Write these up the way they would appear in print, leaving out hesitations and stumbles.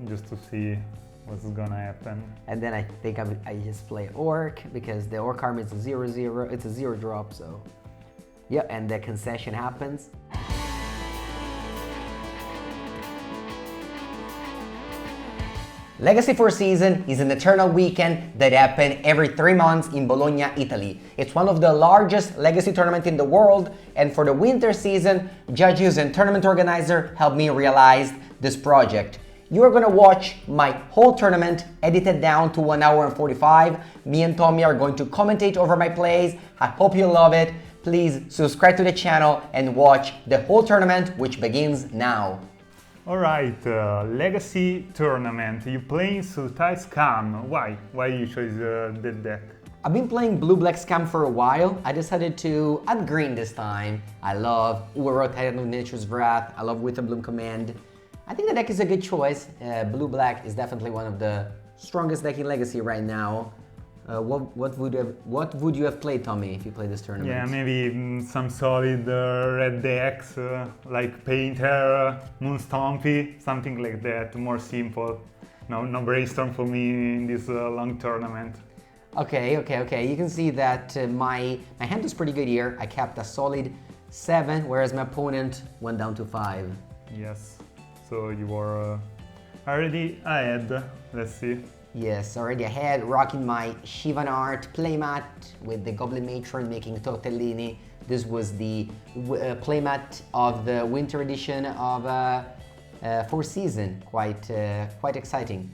just to see what's gonna happen. And then I think I just play Orc because the Orc army is a 0/0. It's a 0 drop, so yeah. And the concession happens. Legacy 4 Seasons is an eternal weekend that happens every 3 months in Bologna, Italy. It's one of the largest Legacy tournaments in the world, and for the winter season, judges and tournament organizer helped me realize this project. You are gonna watch my whole tournament edited down to 1 hour and 45. Me and Tommy are going to commentate over my plays. I hope you love it. Please subscribe to the channel and watch the whole tournament, which begins now. Alright, Legacy tournament. You playing Sultai Scam. Why? Why you chose that deck? I've been playing blue-black Scam for a while. I decided to add green this time. I love Titan of Nature's Wrath. I love Witherbloom Command. I think the deck is a good choice. Blue-black is definitely one of the strongest deck in Legacy right now. What would you have played, Tommy, if you played this tournament? Yeah, maybe some solid red decks like Painter, Moonstompy, something like that. More simple. No Brainstorm for me in this long tournament. Okay. You can see that my hand was pretty good here. I kept a solid 7, whereas my opponent went down to 5. Yes. So you were already ahead. Let's see. Yes, already ahead, rocking my Shivan Art playmat with the Goblin Matron making Tortellini. This was the playmat of the winter edition of 4 Seasons. Quite exciting.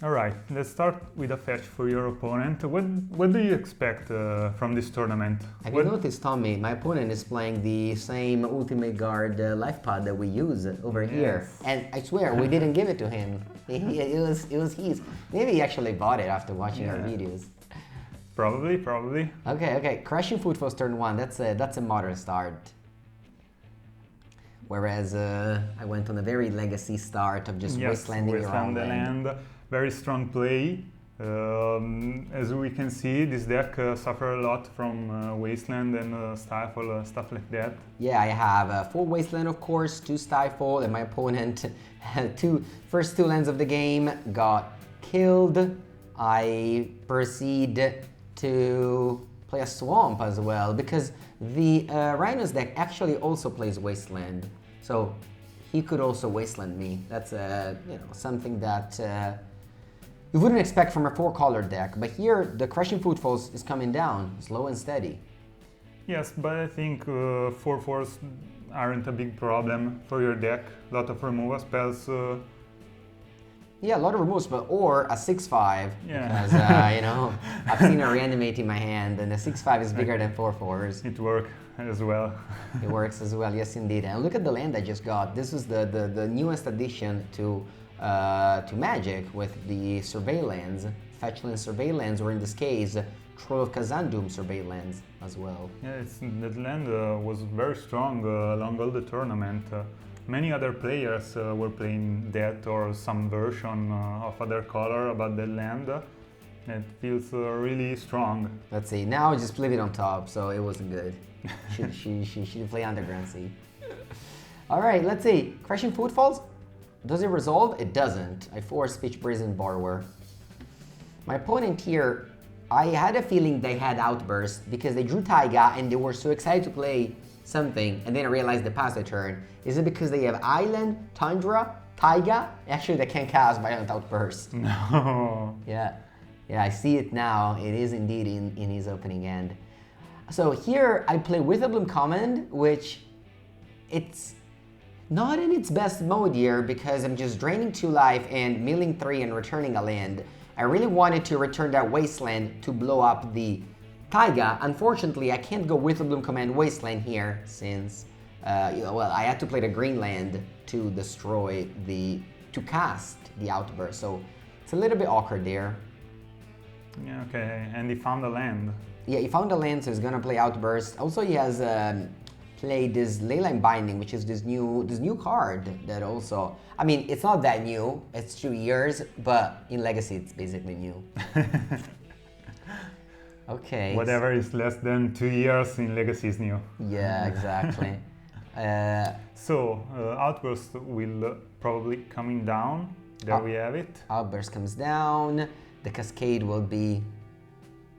Alright, let's start with a fetch for your opponent. What do you expect from this tournament? Have you noticed, Tommy, my opponent is playing the same Ultimate Guard life pod that we use over here. And I swear, we didn't give it to him. It was his. Maybe he actually bought it after watching our videos. Probably. Okay. Crushing Footfalls turn 1, that's a modern start. Whereas I went on a very legacy start of just wastelanding your own land. Very strong play. As we can see, this deck suffers a lot from Wasteland and Stifle, stuff like that. Yeah, I have 4 Wasteland, of course, 2 Stifle, and my opponent had first 2 lands of the game got killed. I proceed to play a Swamp as well, because the Rhinos deck actually also plays Wasteland. So he could also Wasteland me. That's something that you wouldn't expect from a 4-color deck, but here the Crushing Footfalls is coming down, slow and steady. Yes, but I think 4/4s aren't a big problem for your deck. A lot of removal spells. Yeah, a lot of removal spells, or a 6/5. Yeah. Because, I've seen a Reanimate in my hand, and the 6/5 is bigger than 4/4s. It works as well. It works as well, yes indeed. And look at the land I just got. This is the newest addition to Magic with the Surveillance, Fetchland Surveillance, or in this case, Troll of Khazad-dûm Surveillance as well. Yeah, that land was very strong along all the tournament. Many other players were playing that or some version of other color about that land. It feels really strong. Let's see, now I just played it on top, so it wasn't good. She should play Underground Sea. Alright, let's see. Crushing Footfalls? Does it resolve? It doesn't. I force pitch Brazen Borrower. My opponent here, I had a feeling they had Outburst because they drew Taiga and they were so excited to play something, and then I realized they passed the turn. Is it because they have Island, Tundra, Taiga? Actually, they can't cast Violent Outburst. No. Yeah, I see it now. It is indeed in his opening end. So here I play Witherbloom Command, which it's not in its best mode here because I'm just draining 2 life and milling 3 and returning a land. I really wanted to return that Wasteland to blow up the Taiga. Unfortunately, I can't go Witherbloom Command Wasteland here since, I had to play the green land to destroy to cast the Outburst. So it's a little bit awkward there. Yeah, okay, and he found a land. Yeah, he found a land, so he's gonna play Outburst. Also, he has played this Leyline Binding, which is this new card that also, I mean, it's not that new, it's 2 years, but in Legacy it's basically new. Okay. Whatever is less than 2 years in Legacy is new. Yeah, exactly. So, Outburst will probably coming down. There we have it. Outburst comes down. The Cascade will be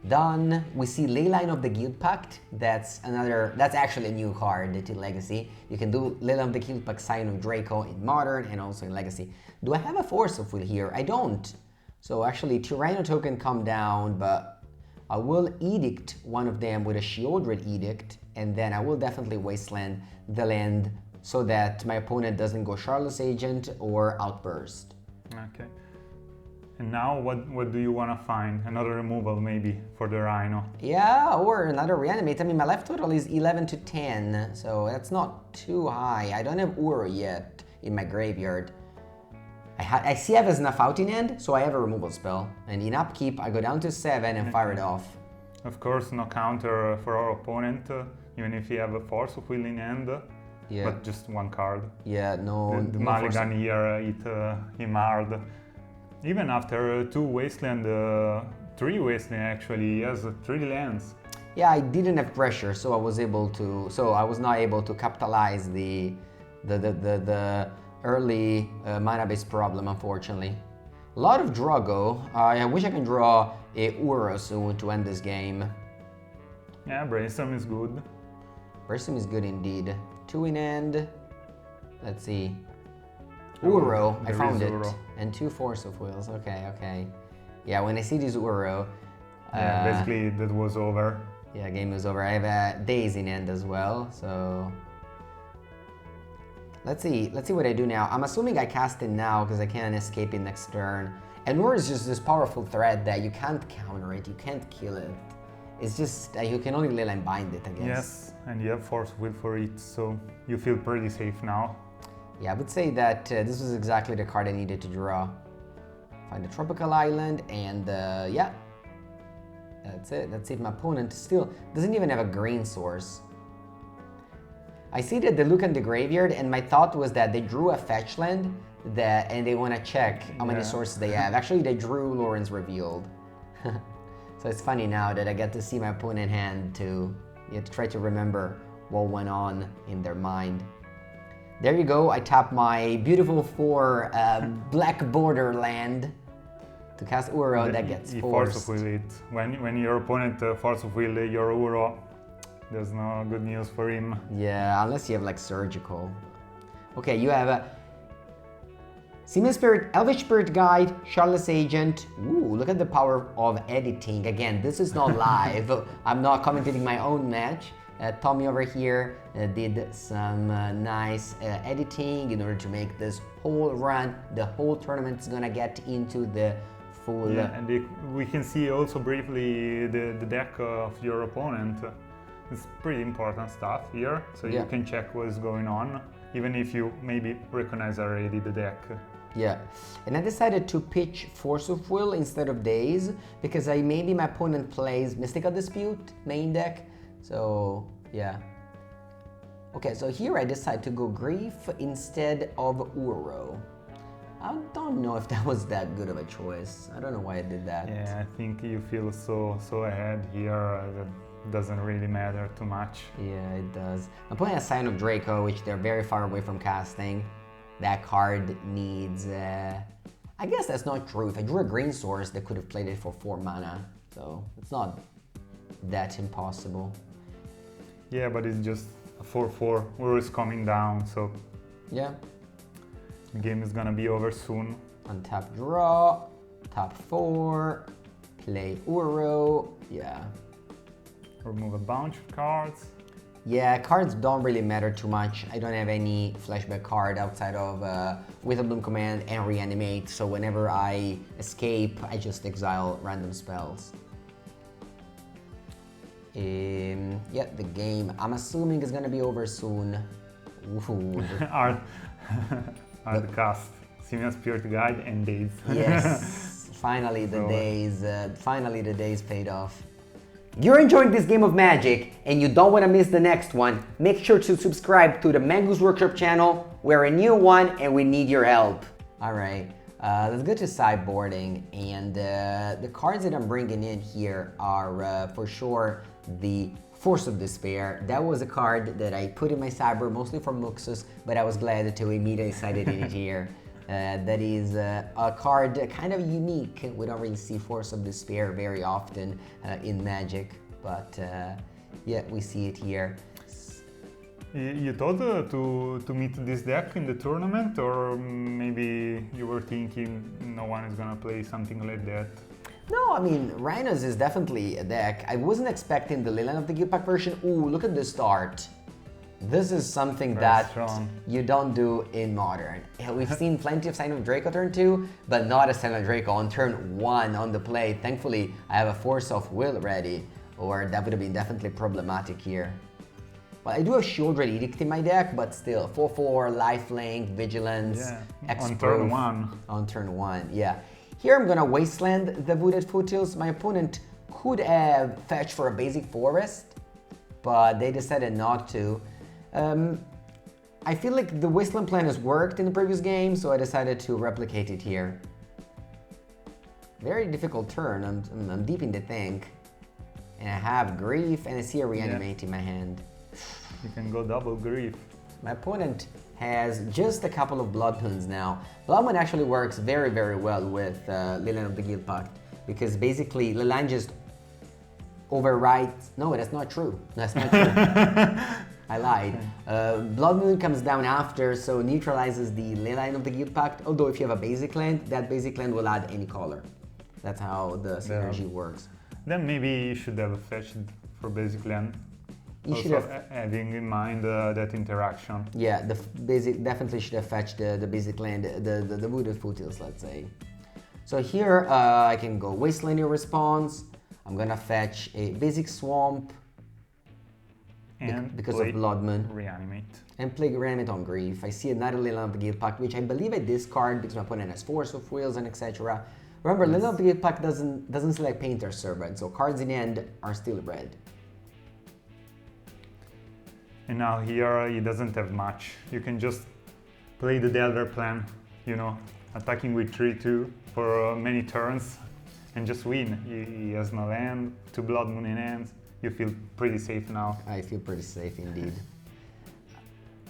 done. We see Leyline of the Guild Pact. That's actually a new card to Legacy. You can do Leyline of the Guild Pact, Scion of Draco in Modern and also in Legacy. Do I have a Force of Will here? I don't. So actually Tyranno token come down, but I will Edict one of them with a Sheoldred Edict, and then I will definitely Wasteland the land so that my opponent doesn't go Charlotte's Agent or Outburst. Okay. And now what do you want to find? Another removal maybe for the Rhino? Yeah, or another Reanimate. I mean, my life total is 11 to 10, so that's not too high. I don't have Uro yet in my graveyard. I see I have a Snuff Out in hand, so I have a removal spell. And in upkeep, I go down to 7 and fire it off. Of course, no counter for our opponent, even if you have a Force of Will in hand. Yeah. But just one card. Yeah, no. The no Mulligan here hit him hard. Even after 2 Wasteland, 3 Wasteland actually, he has 3 lands. Yeah, I didn't have pressure, so I was not able to capitalize the early mana-based problem, unfortunately. A lot of Drago. I wish I can draw a Uro soon to end this game. Yeah, Brainstorm is good. Brainstorm is good indeed. 2 in hand. Let's see. Uro, I found it. Uro. And 2 Force of Wills. Okay, okay. Yeah, when I see this Uro... Yeah, basically that was over. Yeah, game is over. I have a Daze in hand as well, so... Let's see what I do now. I'm assuming I cast it now because I can't escape it next turn. And Uro is just this powerful threat that you can't counter it, you can't kill it. It's just, you can only Leyline bind it, I guess. Yes, and you have Force of Will for it, so you feel pretty safe now. Yeah, I would say that this was exactly the card I needed to draw. Find a tropical island, and yeah. That's it, that's it. My opponent still doesn't even have a green source. I see that they look in the graveyard, and my thought was that they drew a fetch land, and they want to check how many sources they have. Actually, they drew Lórien Revealed. So it's funny now that I get to see my opponent hand to try to remember what went on in their mind. There you go, I tap my beautiful 4 black border land to cast Uro. That gets forced. Force of Will it. When your opponent Force of Will your Uro, there's no good news for him. Yeah, unless you have like Surgical. Okay, you have a Seaman Spirit, Elvish Spirit Guide, Charlotte's Agent. Ooh, look at the power of editing. Again, this is not live. I'm not commentating my own match. Tommy over here did some nice editing in order to make this whole run, the whole tournament is gonna get into the full... Yeah, and we can see also briefly the deck of your opponent. It's pretty important stuff here, so you can check what is going on, even if you maybe recognize already the deck. Yeah, and I decided to pitch Force of Will instead of Daze, because maybe my opponent plays Mystical Dispute main deck, so yeah. Okay, so here I decide to go Grief instead of Uro. I don't know if that was that good of a choice. I don't know why I did that. Yeah, I think you feel so ahead here that doesn't really matter too much. Yeah, it does. I'm playing a Scion of Draco, which they're very far away from casting. That card needs... I guess that's not true. If I drew a green source, they could have played it for 4 mana. So it's not that impossible. Yeah, but it's just a 4/4. Uro is coming down, so... Yeah. The game is gonna be over soon. Untap draw, top 4, play Uro, yeah. Remove a bunch of cards. Yeah, cards don't really matter too much. I don't have any flashback card outside of Witherbloom Command and Reanimate, so whenever I escape, I just exile random spells. Yeah, the game, I'm assuming is gonna be over soon. Ooh. Hard cast. Simian Spirit Guide and Daze. Yes, finally the days paid off. If you're enjoying this game of Magic and you don't want to miss the next one, make sure to subscribe to the Mengu's Workshop channel. We're a new one and we need your help. Alright, let's go to sideboarding, and the cards that I'm bringing in here are for sure the Force of Despair. That was a card that I put in my sideboard mostly for Muxus, but I was glad to immediately cite it in here. That is a card kind of unique. We don't really see Force of Despair very often in Magic, but yeah, we see it here. You thought to meet this deck in the tournament, or maybe you were thinking no one is gonna play something like that? No, I mean, Rhinos is definitely a deck. I wasn't expecting the Leyline of the Guild Pack version. Ooh, look at the start. This is something Very that strong. you don't do in Modern. We've seen plenty of Sign of Draco turn 2, but not a Sign of Draco on turn 1 on the play. Thankfully, I have a Force of Will ready, or that would have been definitely problematic here. Well, I do have Sheoldred Edict in my deck, but still, 4/4, lifelink, vigilance, Yeah, X-proof. on turn 1. On turn 1, yeah. Here I'm gonna Wasteland the Wooded Foothills. My opponent could have fetched for a basic forest, but they decided not to. I feel like the Wasteland plan has worked in the previous game, so I decided to replicate it here. Very difficult turn, I'm deep in the tank. And I have Grief, and I see a Reanimate in my hand. You can go double grief. My opponent has just a couple of Blood Moons now. Blood Moon actually works very, very well with Leyline of the Guild Pact, because basically Leyline just overwrites. No, that's not true. That's not true. I lied. Blood Moon comes down after, so neutralizes the Leyline of the Guild Pact. Although if you have a basic land, that basic land will add any color. That's how the synergy works. Then maybe you should have fetched for basic land. You should Also have, having in mind that interaction. yeah, the basic definitely should have fetched the basic land, the Wooded Foothills, let's say. So here I can go Wasteland in response. I'm gonna fetch a basic Swamp And because play of Blood Moon. Reanimate. And play Reanimate on Grief. I see another Leyline of the Guild Pact, which I believe I discard because my opponent has Force of Wills and etc. Remember, Leyline of the Guild Pact doesn't select Painter Servant, so cards in the end are still red. And now here he doesn't have much. You can just play the Delver plan, you know, attacking with 3/2 for many turns and just win. He has no land, 2 Blood Moon in hand. You feel pretty safe now. I feel pretty safe indeed.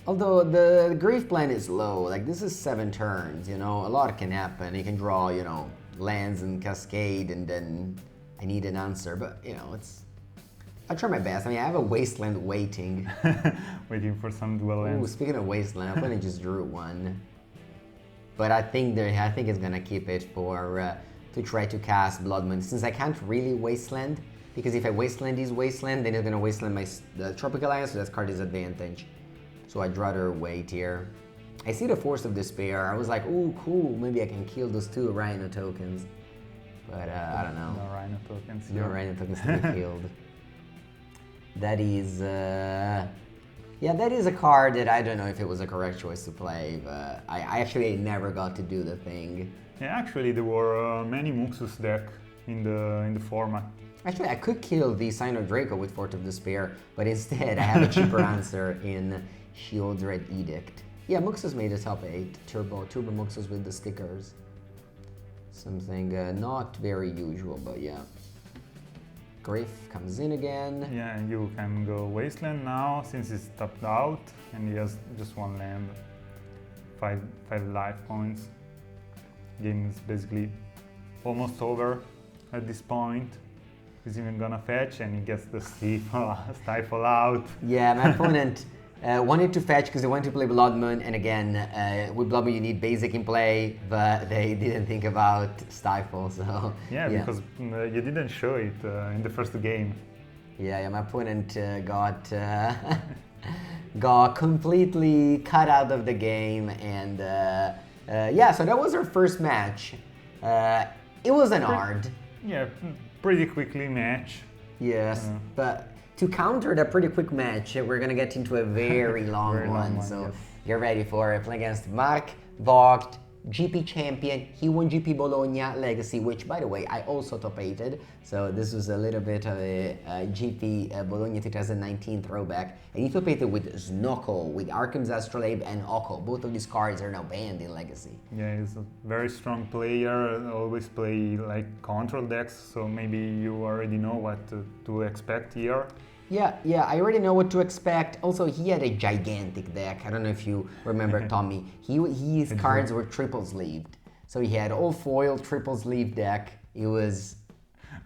Although the Grief plan is low, like this is 7 turns, you know, a lot can happen. You can draw, you know, lands and Cascade, and then I need an answer, but you know, I'll try my best. I mean, I have a Wasteland waiting. Waiting for some dual Ooh, lands. speaking of Wasteland, I only just drew one. But I think it's gonna keep it for to try to cast Blood Moon, since I can't really Wasteland, because if I Wasteland is Wasteland, then it's gonna Wasteland my the Tropical Island, so that's card disadvantage. So I'd rather wait here. I see the Force of Despair. I was like, ooh, cool, maybe I can kill those 2 Rhino tokens. But I don't know. No Rhino tokens. No Rhino tokens to be killed. That is, yeah, that is a card that I don't know if it was a correct choice to play, but I actually never got to do the thing. Yeah, actually there were many Muxus deck in the format. Actually, I could kill the Sign of Draco with Force of Despair, but instead I have a cheaper answer in Sheoldred Edict. Yeah, Muxus made a top 8, Turbo Muxus with the stickers. Something not very usual, but yeah. Grief comes in again. Yeah, and you can go Wasteland now, since it's tapped out, and he has just 1 land. 5 life points. Game is basically almost over at this point. He's even gonna fetch, and he gets the Stifle out. Yeah, my opponent wanted to fetch because they wanted to play Blood Moon, and again, with Blood Moon you need basic in play, but they didn't think about Stifle, so... Yeah, because you didn't show it in the first game. Yeah, my opponent got completely cut out of the game, and yeah, so that was our first match. It was an hard. Yeah, pretty quickly match. Yes, but to counter that pretty quick match, we're gonna get into a very long one. So yes. Get ready for it. Play against Mark Vogt, GP champion. He won GP Bologna Legacy, which, by the way, I also top 8'd. So this was a little bit of a GP Bologna 2019 throwback. And he top 8'd with Snokkel, with Arkham's Astrolabe and Oko. Both of these cards are now banned in Legacy. Yeah, he's a very strong player, always play like control decks, so maybe you already know what to expect here. Yeah, I already know what to expect. Also, he had a gigantic deck. I don't know if you remember, Tommy. His cards were triple sleeved. So he had all foil triple sleeve deck. It was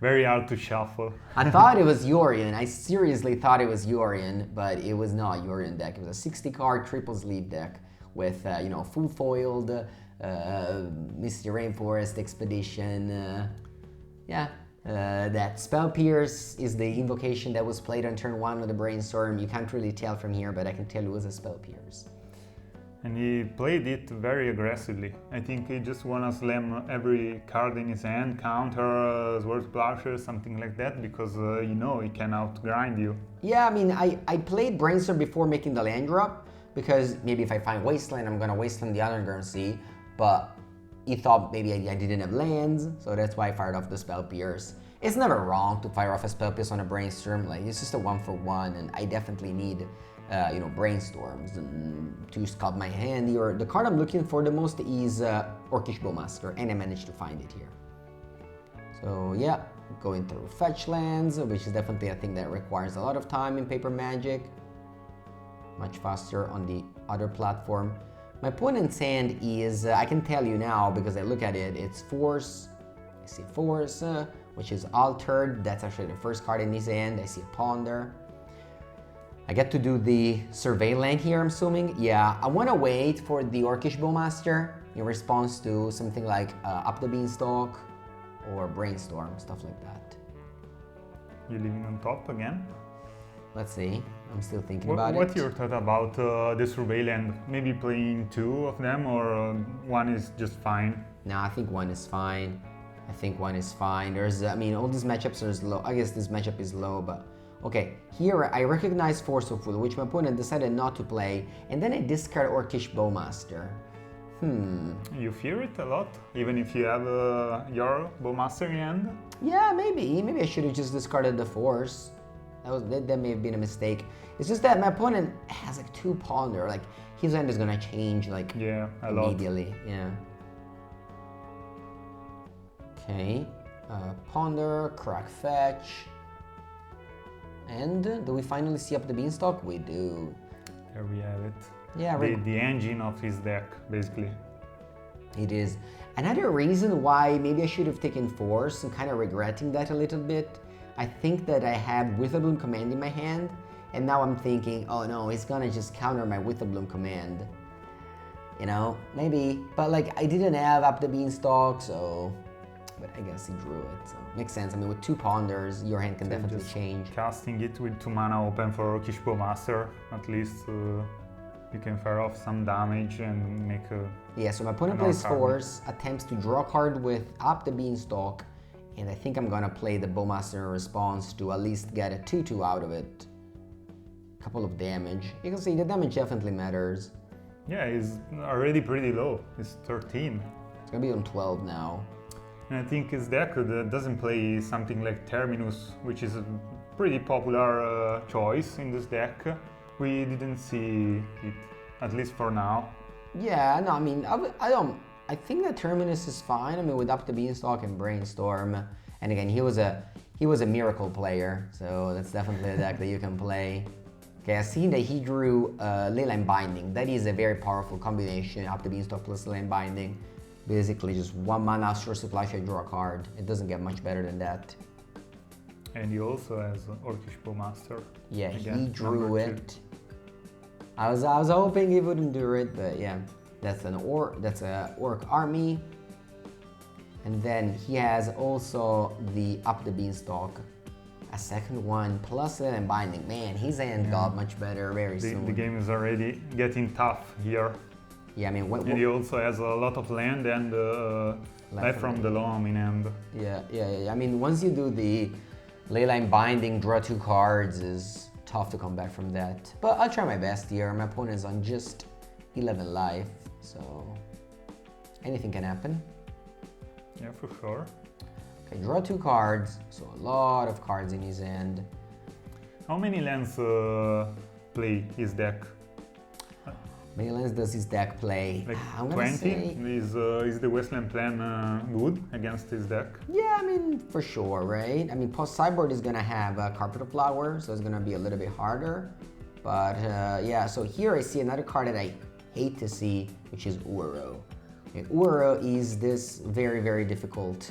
very hard to shuffle. I thought it was Lórien. I seriously thought it was Lórien, but it was not Lórien deck. It was a 60 card triple sleeve deck with full foiled Misty Rainforest Expedition. That Spell Pierce is the invocation that was played on turn 1 with the Brainstorm. You can't really tell from here, but I can tell it was a Spell Pierce. And he played it very aggressively. I think he just wanna slam every card in his hand, counter, Sword Splasher, something like that, because he can outgrind you. Yeah, I mean, I played Brainstorm before making the land drop, because maybe if I find Wasteland, I'm gonna Wasteland the Undercity, but he thought maybe I didn't have lands, so that's why I fired off the Spell Pierce. It's never wrong to fire off a Spell Pierce on a Brainstorm, like it's just a 1-for-1, and I definitely need Brainstorms to sculpt my hand. The card I'm looking for the most is Orcish Bowmaster, and I managed to find it here. So yeah, going through fetch lands, which is definitely a thing that requires a lot of time in Paper Magic. Much faster on the other platform. My opponent's hand is, I can tell you now because I look at it, it's Force. I see Force, which is altered. That's actually the first card in his hand. I see a Ponder. I get to do the Survey land here, I'm assuming. Yeah, I want to wait for the Orcish Bowmaster in response to something like Up the Beanstalk or Brainstorm, stuff like that. You leaving on top again? Let's see. I'm still thinking about it. What's your thought about the Survey land? Maybe playing 2 of them, or one is just fine? No, I think one is fine. There's, all these matchups are low. I guess this matchup is low, but okay. Here I recognize Force of Will, which my opponent decided not to play, and then I discard Orcish Bowmaster. You fear it a lot, even if you have your Bowmaster in hand? Yeah, maybe. Maybe I should have just discarded the Force. That may have been a mistake. It's just that my opponent has like 2 Ponder. Like his hand is gonna change like immediately. Yeah. Okay. Ponder, crack fetch. And do we finally see Up the Beanstalk? We do. There we have it. Yeah, the engine of his deck, basically. It is. Another reason why maybe I should have taken Force, I'm kind of regretting that a little bit. I think that I had Witherbloom Command in my hand, and now I'm thinking, oh no, he's gonna just counter my Witherbloom Command. Maybe, but like I didn't have Up the Beanstalk, so, but I guess he drew it, so makes sense. With 2 Ponders, your hand can definitely change. Casting it with 2 mana open for Orcish Bowmaster, at least you can fire off some damage and make a... Yeah, so my opponent plays Force, attempts to draw a card with Up the Beanstalk, and I think I'm gonna play the Bowmaster in response to at least get a 2/2 out of it. A couple of damage. You can see the damage definitely matters. Yeah, he's already pretty low. He's 13. It's gonna be on 12 now. And I think his deck doesn't play something like Terminus, which is a pretty popular choice in this deck. We didn't see it, at least for now. Yeah, no, I think that Terminus is fine. With Up the Beanstalk and Brainstorm, and again, he was a miracle player, so that's definitely a deck that you can play. Okay, I've seen that he drew Leyline Binding. That is a very powerful combination. Up the Beanstalk plus Leyline Binding, basically just 1 mana Sword Splash, I draw a card. It doesn't get much better than that. And he also has Orcish Bowmaster. Yeah, he drew it. I was hoping he wouldn't do it, but yeah. That's a Orc army. And then he has also the Up the Beanstalk. A second one, plus Leyline Binding. Man, his hand got much better very soon. The game is already getting tough here. Yeah, and he also has a lot of land and Life from the Loam in hand. Yeah. Once you do the Leyline Binding, draw 2 cards is tough to come back from that. But I'll try my best here. My opponent is on just 11 life. So anything can happen. Yeah, for sure. Okay, draw 2 cards, so a lot of cards in his hand. How many lands play his deck? many lands does his deck play? Like I'm gonna 20? say, Is the Wasteland plan good against his deck? yeah, I mean, for sure, right? I mean, post-sideboard is gonna have Carpet of Flower, so it's gonna be a little bit harder. But yeah, so here I see another card that I hate to see, which is Uro. Okay, Uro is this very, very difficult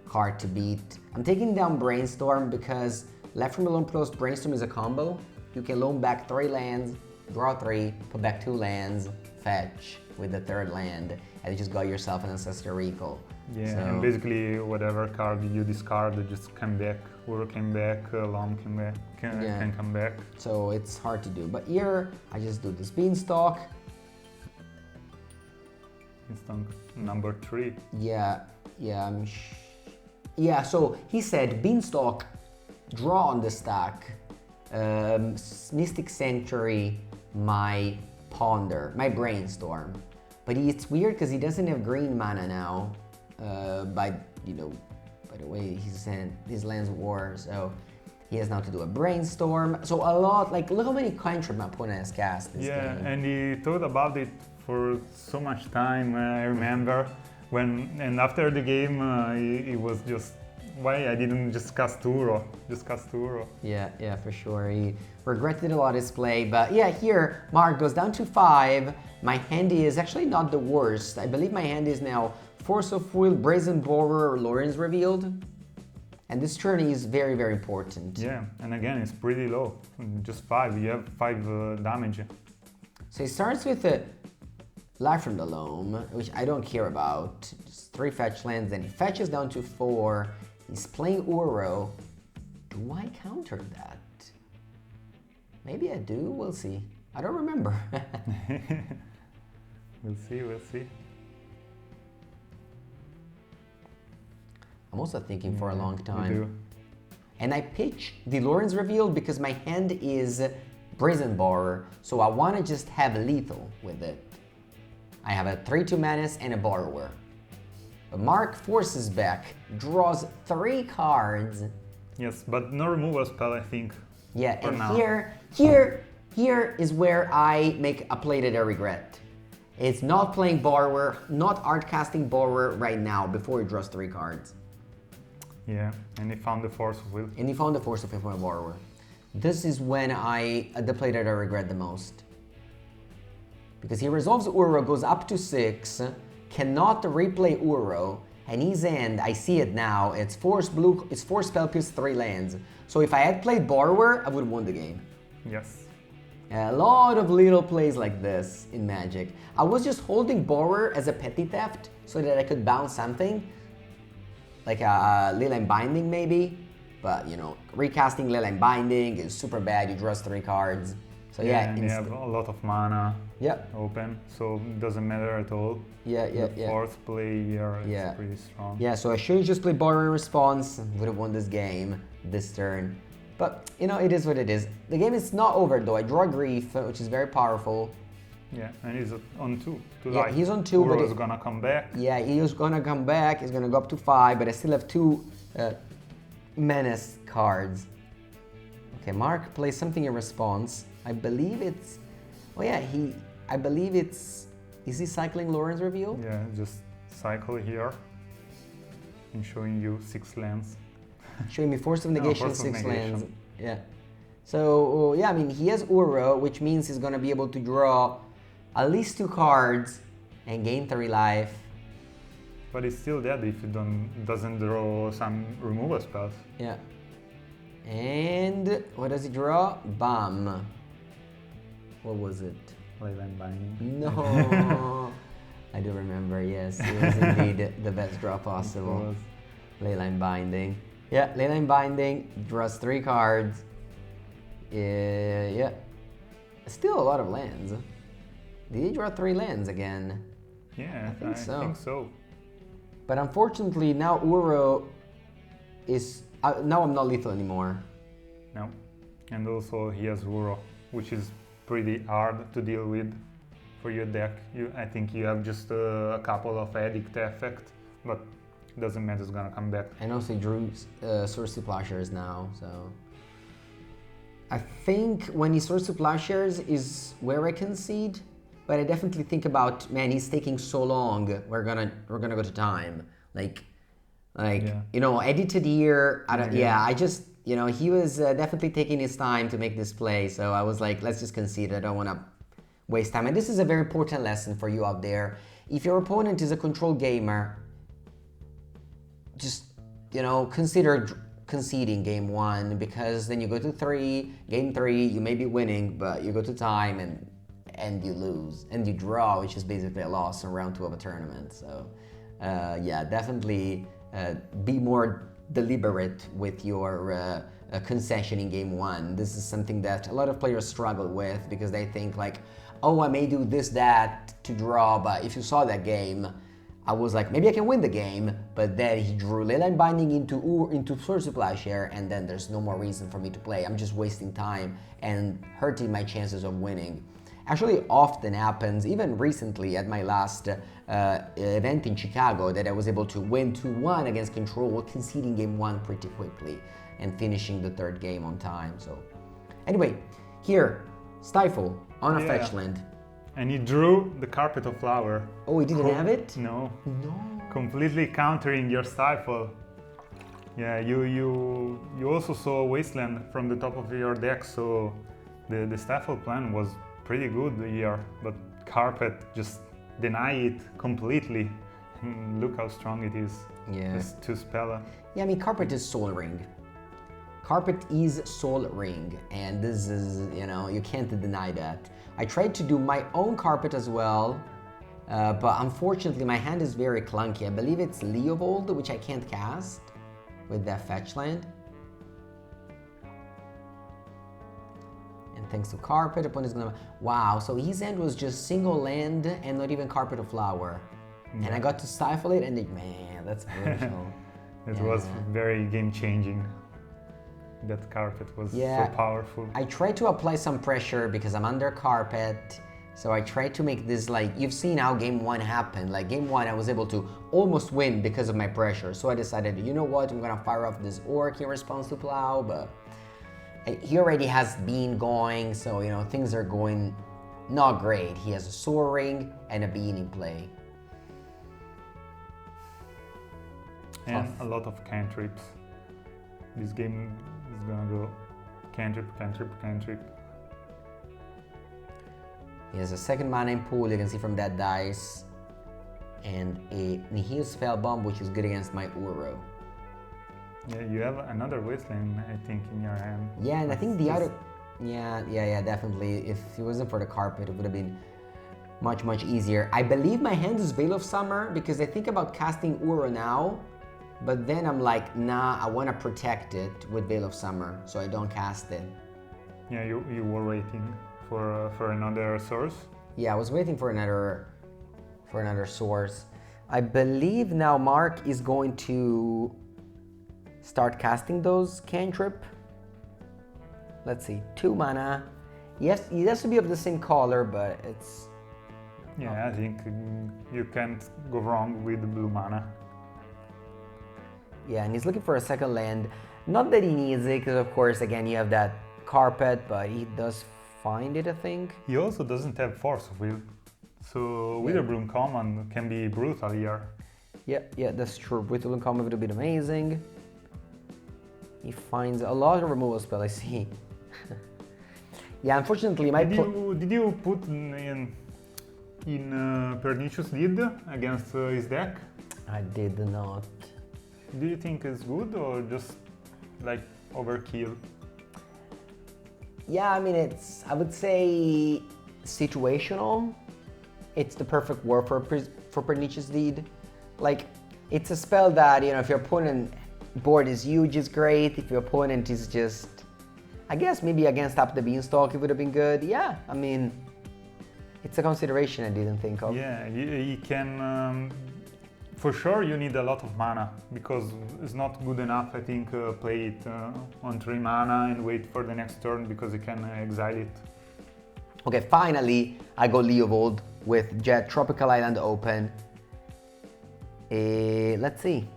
card to beat. I'm taking down Brainstorm because Left from Alone plus Brainstorm is a combo. You can loan back 3 lands, draw 3, put back 2 lands, fetch with the 3rd land, and you just got yourself an Ancestor Recall. Yeah, So, and basically whatever card you discard, it just come back. Uro came back, Lom came back, can come back. so it's hard to do. But here, I just do this Beanstalk. Instant number 3. Yeah, yeah, so he said Beanstalk, draw on the stack, Mystic Sanctuary, my Ponder, my Brainstorm. But it's weird because he doesn't have green mana now. By the way, he sent his lands war, so he has now to do a Brainstorm. So a lot, like look how many cantrip my opponent has cast this game. And he thought about it for so much time. I remember and after the game, he was just, why I didn't just cast Uro? Yeah, for sure. He regretted a lot his play, but yeah, here Mark goes down to 5. My hand is actually not the worst. I believe my hand is now Force of Will, Brazen Borrower, Lórien Revealed. And this turn is very, very important. Yeah, and again, it's pretty low. Just 5. You have 5 damage. So he starts with a Life from the Loam, which I don't care about. Just 3 fetch lands, then he fetches down to 4. He's playing Uro. Do I counter that? Maybe I do, we'll see. I don't remember. We'll see. I'm also thinking for a long time. You do. And I pitch the Lórien Revealed because my hand is Brazen Borrower, so I want to just have lethal with it. I have a 3/2 Menace and a Borrower. But Mark forces back, draws 3 cards. Yes, but no removal spell, I think. Yeah, for and now. here is where I make a play that I regret. It's not playing Borrower, not art casting Borrower right now before he draws 3 cards. Yeah, and he found the Force of Will. And he found the Force of Will for a Borrower. This is when the play that I regret the most. Because he resolves Uro, goes up to 6, cannot replay Uro, and his end, I see it now, it's 4 spell kills, 3 lands. So if I had played Borrower, I would have won the game. Yes. A lot of little plays like this in Magic. I was just holding Borrower as a petty theft so that I could bounce something, like a Leyline Binding maybe, but you know, recasting Leyline Binding is super bad, you draw 3 cards. So yeah, and you have a lot of mana open, so it doesn't matter at all. The fourth play here is pretty strong. Yeah, so I should have just played Borrower in response, would have won this game, this turn. But, you know, it is what it is. The game is not over though. I draw Grief, which is very powerful. Yeah, and he's on 2. Yeah, he's on 2, but he's gonna come back. Yeah, he's gonna come back. He's gonna go up to 5, but I still have 2 Menace cards. Okay, Mark plays something in response. I believe it's... Oh yeah, I believe it's... Is he cycling Lórien Revealed? Yeah, just cycle here and showing you 6 lands. Showing me Force of Negation, Force of 6 Negation. lands. Yeah. So, yeah, I mean, he has Uro, which means he's gonna be able to draw at least 2 cards and gain 3 life. But he's still dead if he doesn't draw some removal spells. Yeah. And what does he draw? Bam. What was it? Leyline Binding. No. I do remember, yes. It was indeed the best draw possible. Leyline Binding. Yeah, Leyline Binding, draws 3 cards. Yeah. Still a lot of lands. Did he draw 3 lands again? Yeah, I think so. But unfortunately, now Uro is... now I'm not lethal anymore. No. And also he has Uro, which is pretty hard to deal with for your deck. I think you have just a couple of Edict effect, but it doesn't matter, it's gonna come back. And also he drew Swords to Plowshares now, so... I think when he Swords to Plowshares is where I concede, but I definitely think about, man, he's taking so long. We're gonna go to time. Like you know, edited here. I just, you know, he was definitely taking his time to make this play. So I was like, let's just concede. I don't want to waste time. And this is a very important lesson for you out there. If your opponent is a control gamer, just, you know, consider conceding game 1, because then you go to game 3, you may be winning, but you go to time and you lose, and you draw, which is basically a loss in round 2 of a tournament. So yeah, definitely be more deliberate with your concession in game 1. This is something that a lot of players struggle with, because they think like, oh, I may do this, that to draw, but if you saw that game, I was like, maybe I can win the game, but then he drew Leyline Binding into Sword Supply Share, and then there's no more reason for me to play. I'm just wasting time and hurting my chances of winning. Actually, often happens, even recently at my last event in Chicago, that I was able to win 2-1 against Control, conceding game 1 pretty quickly and finishing the 3rd game on time. So anyway, here, Stifle on a fetch land. And he drew the Carpet of Flower. Oh, he didn't have it? No. No. Completely countering your Stifle. Yeah, you also saw Wasteland from the top of your deck, so the Stifle plan was pretty good here, but Carpet just deny it completely. Look how strong it is. Yeah. Just 2 spell. Yeah, I mean, Carpet is Soul Ring. Carpet is Soul Ring, and this is, you know, you can't deny that. I tried to do my own Carpet as well, but unfortunately my hand is very clunky. I believe it's Leovold, which I can't cast with that fetch land. And thanks to Carpet, opponent is gonna... Wow, so his hand was just single land and not even Carpet of Flower. Yeah. And I got to Stifle it, and man, that's brutal. It was very game-changing. That Carpet was so powerful. I tried to apply some pressure because I'm under Carpet. So I tried to make this, like, you've seen how game 1 happened. Like game 1, I was able to almost win because of my pressure. So I decided, you know what, I'm gonna fire off this Orc in response to Plow, but he already has Bean going, so, you know, things are going not great. He has a Soaring and a Bean in play. And a lot of cantrips. This game is gonna go cantrip, cantrip, cantrip. He has a 2nd mana in pool, you can see from that dice. And a Nihil Spellbomb, which is good against my Uro. Yeah, you have another Wasteland, I think, in your hand. Yeah, and I think the other... Yeah, definitely. If it wasn't for the Carpet, it would have been much, much easier. I believe my hand is Veil of Summer, because I think about casting Uro now, but then I'm like, nah, I want to protect it with Veil of Summer, so I don't cast it. Yeah, you were waiting for another source? Yeah, I was waiting for another source. I believe now Mark is going to start casting those cantrip. Let's see, 2 mana. Yes, it has to be of the same color, but it's... Yeah, I think you can't go wrong with the blue mana. Yeah, and he's looking for a 2nd land. Not that he needs it, because of course, again, you have that Carpet, but he does find it, I think. He also doesn't have Force of Will, so Witherbloom Command can be brutal here. Yeah, that's true. Witherbloom Command would have been amazing. He finds a lot of removal spell, I see. Yeah, unfortunately, my... Did you put in Pernicious Deed against his deck? I did not. Do you think it's good or just like overkill? Yeah, I mean, it's, I would say, situational. It's the perfect word for Pernicious Deed. Like, it's a spell that, you know, if your opponent board is huge, it's great. If your opponent is just, I guess maybe against Up the Beanstalk, it would have been good. Yeah, I mean, it's a consideration I didn't think of. Yeah, you can, for sure you need a lot of mana, because it's not good enough, I think, play it on 3 mana and wait for the next turn, because you can exile it. Okay, finally, I go Leovold with Jet Tropical Island open. Let's see.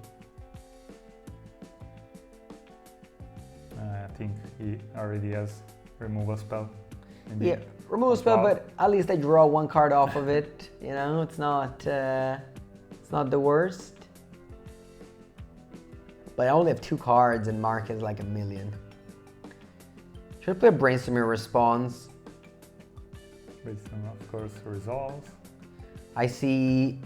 I think he already has removal spell. Maybe. Yeah, remove a spell, but at least I draw one card off of it. You know, it's not the worst. But I only have 2 cards and Mark is like a million. Should I play Brainstorm in response? Brainstorm, of course, resolves. I see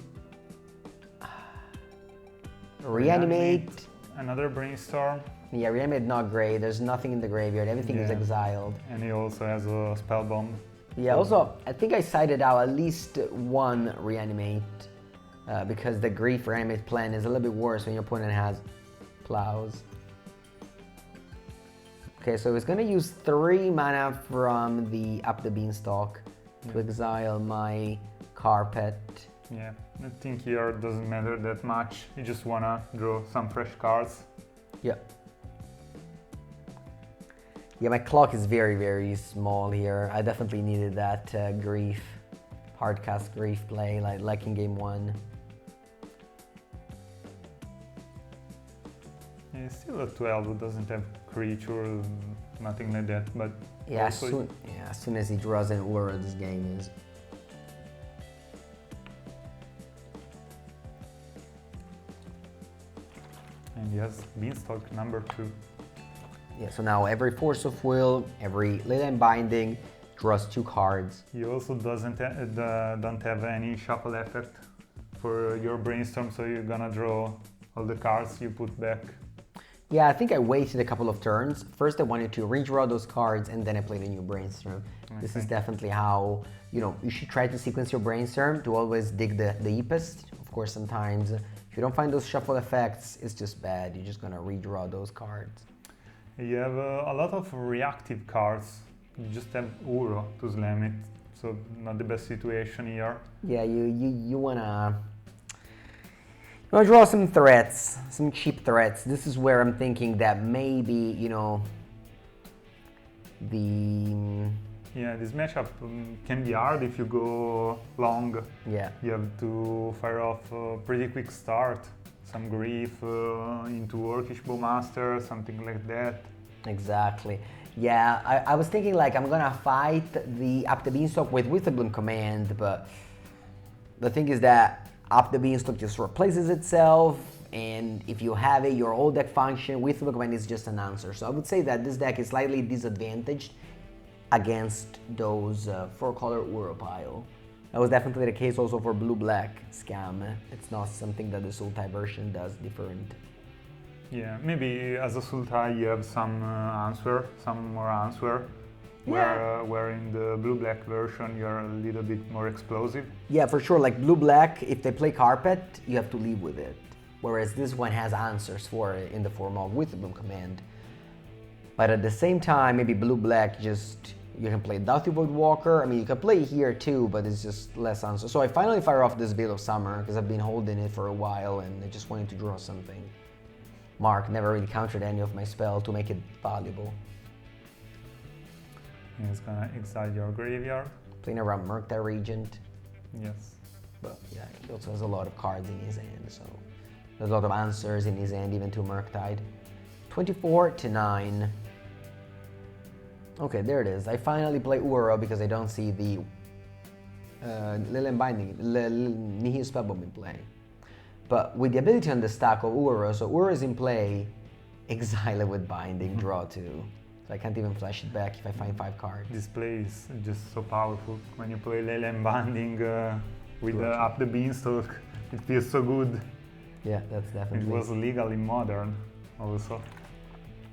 Reanimate. Another Brainstorm. Yeah, Reanimate not great. There's nothing in the graveyard. Everything is exiled. And he also has a Spellbomb. Yeah, also, I think I cited out at least one Reanimate because the Grief Reanimate plan is a little bit worse when your opponent has Plows. Okay, so it's gonna use 3 mana from the Up the Beanstalk to exile my Carpet. Yeah, I think here it doesn't matter that much. You just wanna draw some fresh cards. Yeah. Yeah, my clock is very, very small here. I definitely needed that Grief, hardcast Grief play like in game 1. Yeah, still a 12 who doesn't have creature, nothing like that, but yeah, as soon as he draws an Uro, this game is. And he has Beanstalk number 2. Yeah, so now every Force of Will, every Leyline Binding draws 2 cards. He also don't have any shuffle effect for your Brainstorm, so you're gonna draw all the cards you put back. Yeah, I think I waited a couple of turns. First I wanted to redraw those cards and then I played a new Brainstorm. This is definitely how, you should try to sequence your Brainstorm to always dig the deepest. Of course, sometimes if you don't find those shuffle effects, it's just bad. You're just gonna redraw those cards. You have a lot of reactive cards. You just have Uro to slam it, so not the best situation here. Yeah, you wanna draw some threats, some cheap threats. This is where I'm thinking that maybe, Yeah, this matchup can be hard if you go long. Yeah. You have to fire off a pretty quick start. Some Grief into Orcish Bowmasters, something like that. Exactly. Yeah, I was thinking like I'm gonna fight the Up the Beanstalk with Witherbloom Command, but the thing is that Up the Beanstalk just replaces itself, and if you have it, your whole deck function, Witherbloom Command is just an answer. So I would say that this deck is slightly disadvantaged against those 4-color Uro pile. That was definitely the case also for blue-black Scam. It's not something that the Sultai version does different. Yeah, maybe as a Sultai you have some more answer. Yeah. Where in the blue-black version you're a little bit more explosive. Yeah, for sure. Like blue-black, if they play Carpet, you have to leave with it. Whereas this one has answers for it in the form of Witherbloom Command. But at the same time, maybe blue-black you can play Void Walker. I mean, you can play here too, but it's just less answer. So I finally fire off this Veil of Summer because I've been holding it for a while and I just wanted to draw something. Mark never really countered any of my spell to make it valuable. He's gonna exile your graveyard. Playing around Murktide Regent. Yes. But yeah, he also has a lot of cards in his hand, so there's a lot of answers in his hand even to Murktide. 24-9. Okay, there it is. I finally play Uro because I don't see the Leyline Binding, Nihil Spellbomb in play. But with the ability on the stack of Uro, so Uro is in play, exile it with Binding, draw 2. So I can't even flash it back if I find 5 cards. This play is just so powerful. When you play Leyline Binding with Up the Beanstalk, it feels so good. Yeah, that's definitely. It was legal in Modern also.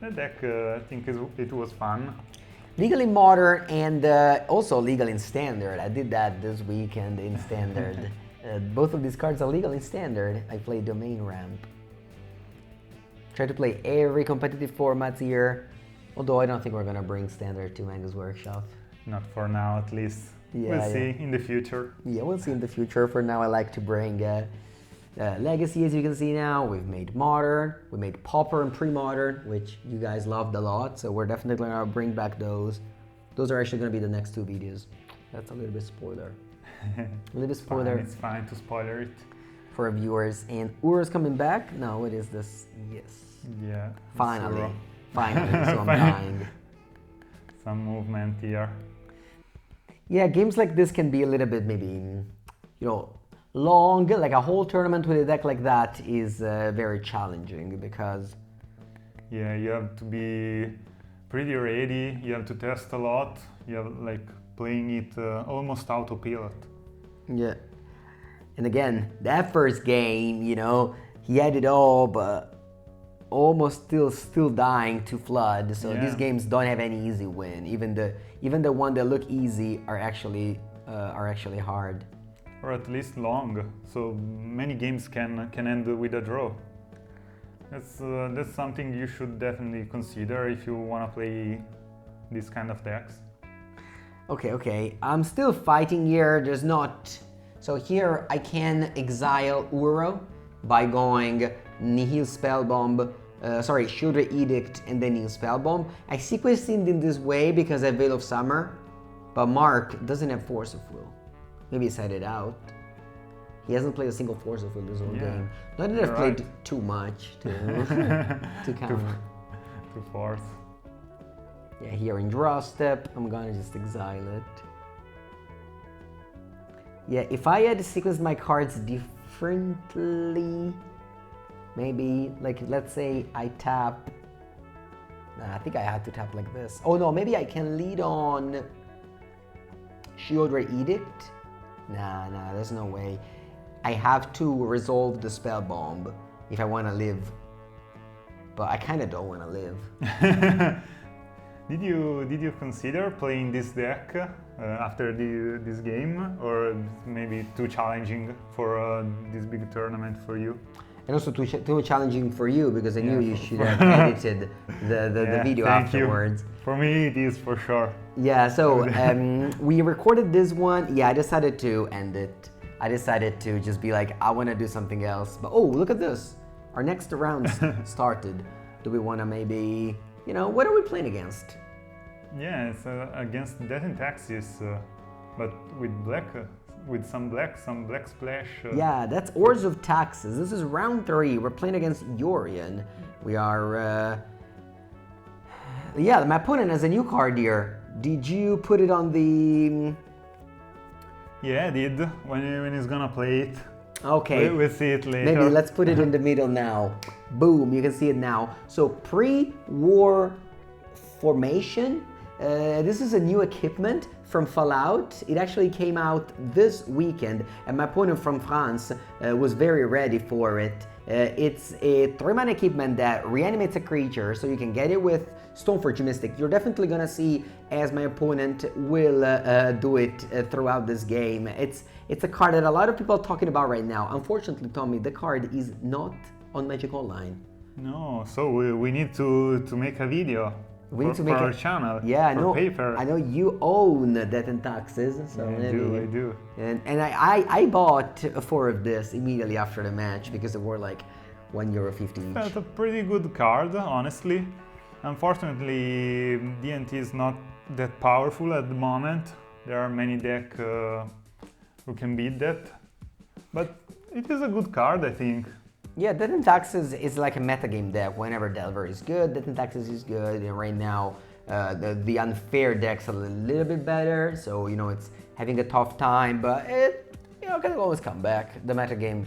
The deck, I think it was fun. Legal in Modern and also legal in Standard. I did that this weekend in Standard. Both of these cards are legal in Standard. I play Domain Ramp. Try to play every competitive format here. Although I don't think we're gonna bring Standard to Mengu's Workshop. Not for now, at least. Yeah, we'll see in the future. Yeah, we'll see in the future. For now, I like to bring Legacy, as you can see now. We've made Modern, we made Pauper and Pre-Modern, which you guys loved a lot, so we're definitely gonna bring back those. Those are actually gonna be the next 2 videos. That's a little bit spoiler. A little bit spoiler. It's fine to spoiler it. For our viewers. And Uro's coming back? No, it is this. Yes. Yeah. Finally. Finally, so I'm dying. Some movement here. Yeah, games like this can be a little bit maybe, long. Like a whole tournament with a deck like that is very challenging because... Yeah, you have to be pretty ready, you have to test a lot, you have like playing it almost autopilot. Yeah. And again, that first game, he had it all, but almost still dying to flood. So these games don't have any easy win. Even the one that look easy are actually hard. Or at least long. So many games can end with a draw. That's something you should definitely consider if you want to play this kind of decks. Okay. I'm still fighting here. There's not... So here I can exile Uro by going Nihil Spellbomb, Sheoldred Edict and then Nihil Spellbomb. I sequenced it in this way because I have Veil of Summer, but Mark doesn't have Force of Will. Maybe he said it out. He hasn't played a single Force of Will this whole game. Not that I've played too much to counter. To force. Yeah, here in draw step, I'm gonna just exile it. Yeah, if I had sequenced my cards differently, maybe, like, let's say I tap... Nah, I think I had to tap like this. Oh no, maybe I can lead on Sheoldred Edict. Nah, there's no way. I have to resolve the Spellbomb if I want to live. But I kind of don't want to live. Did you consider playing this deck after this game, or maybe too challenging for this big tournament for you? And also too challenging for you because I knew you should have edited the video afterwards. For me, it is for sure. Yeah, so we recorded this one. Yeah, I decided to end it. I decided to just be like, I want to do something else. But oh, look at this. Our next round started. Do we want to maybe, what are we playing against? Yeah, it's against Death and Taxes, but with black, with some black splash. Yeah, that's Ores of Taxes. This is round 3. We're playing against Lórien. We are, yeah, my opponent has a new card here. Did you put it on the... Yeah, I did, when he's gonna play it. Okay. We'll see it later. Maybe let's put it in the middle now. Boom, you can see it now. So pre-war formation. This is a new equipment from Fallout. It actually came out this weekend, and my opponent from France was very ready for it. It's a 3-mana equipment that reanimates a creature, so you can get it with Stoneforge Mystic. You're definitely gonna see, as my opponent will do it throughout this game. It's a card that a lot of people are talking about right now. Unfortunately, Tommy, the card is not on Magic Online. No, so we need to make a video. We need to make our channel. Yeah, I know. Paper. I know you own Death and Taxes, so yeah, maybe. I do. And I bought 4 of this immediately after the match because they were like €1.50 each. It's a pretty good card, honestly. Unfortunately, D&T is not that powerful at the moment. There are many decks who can beat that, but it is a good card, I think. Yeah, Death and Taxes is like a metagame deck. Whenever Delver is good, Death and Taxes is good, and right now the unfair deck's a little bit better, so it's having a tough time, but it can always come back. The metagame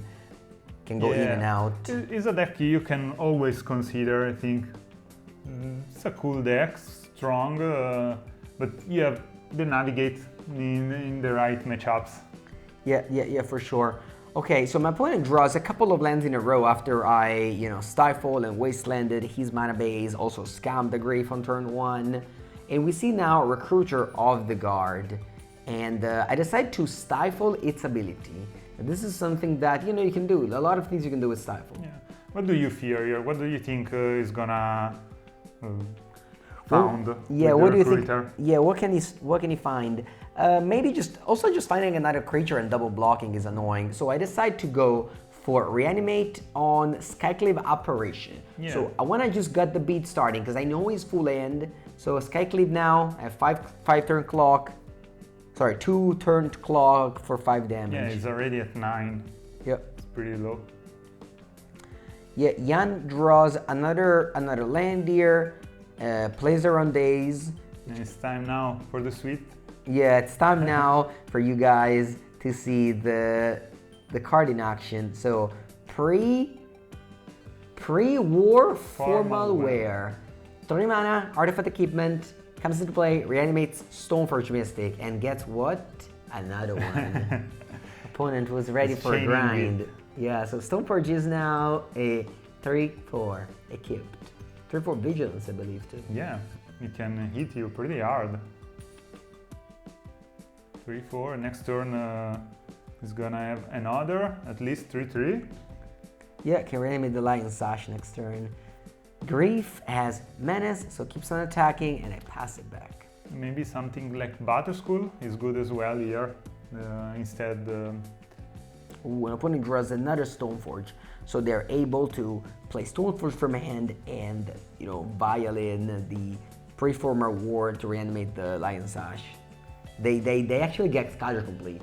can go in and out. It's a deck you can always consider, I think. It's a cool deck, strong, but you have to navigate in the right matchups. Yeah, for sure. Okay, so my opponent draws a couple of lands in a row after I, Stifle and Wastelanded his mana base, also scammed the Grave on turn 1. And we see now Recruiter of the Guard. And I decide to stifle its ability. And this is something that, you can do. A lot of things you can do with Stifle. Yeah. What do you fear here? What do you think is gonna found? Yeah, what do you think? Yeah, what can he find? Maybe just finding another creature and double blocking is annoying. So I decide to go for Reanimate on Skyclave Apparition. Yeah. So I want to just get the beat starting because I know he's full end. So Skyclave now, I have 5 turn clock. Sorry, 2 turn clock for 5 damage. Yeah, he's already at 9. Yep. It's pretty low. Yeah, Jan draws another land here, plays her on Daze. And it's time now for the sweep. Yeah, it's time now for you guys to see the card in action. So pre-war formal wear. 3 mana, artifact equipment, comes into play, reanimates Stoneforge Mystic, and gets what? Another one. Opponent was ready for a grind. Yeah, so Stoneforge is now a 3/4 equipped. 3/4 vigilance, I believe, too. Yeah, it can hit you pretty hard. 3/4. Next turn is gonna have another, at least 3/3. Yeah, can reanimate the Lion Sash next turn. Grief has menace, so keeps on attacking, and I pass it back. Maybe something like Battle School is good as well here. Instead. Ooh, an opponent draws another Stoneforge, so they're able to play Stoneforge from hand and, you know, violin the Preformer Ward to reanimate the Lion Sash. They actually get Skyler complete.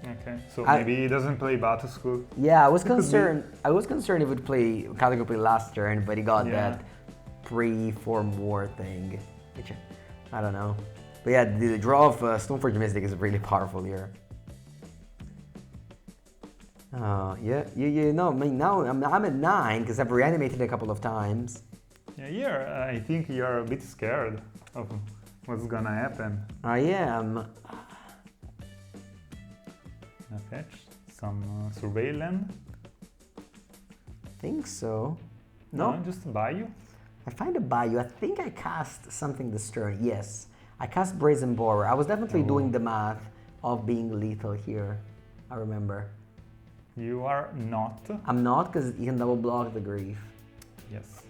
Okay, so maybe he doesn't play Battle School. Yeah, I was concerned he would play Skyler complete last turn, but he got that pre-form war thing, which I don't know. But yeah, the draw of Stoneforge Mystic is really powerful here. Yeah, no, I mean, now I'm at 9 because I've reanimated a couple of times. Yeah, here I think you're a bit scared of what's gonna happen. I am. Fetch some surveillance. Think so. No, just Bayou. I find a Bayou. I think I cast something this turn. Yes, I cast Brazen Borrower. I was definitely doing the math of being lethal here. I remember. You are not. I'm not, because you can double block the Grief. Yes,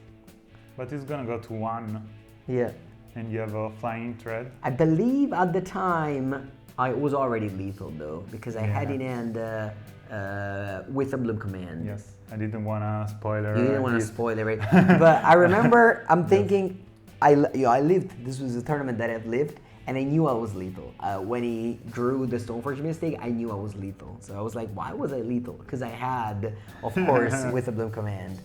but it's gonna go to 1. Yeah. And you have a flying thread. I believe at the time I was already lethal though, because I had in hand Witherbloom Command. Yes, I didn't want to spoiler. You didn't want to spoiler it, but I remember I'm thinking, I lived. This was a tournament that I've lived, and I knew I was lethal. When he drew the Stoneforge Mystic, I knew I was lethal. So I was like, why was I lethal? Because I had, of course, Witherbloom Command.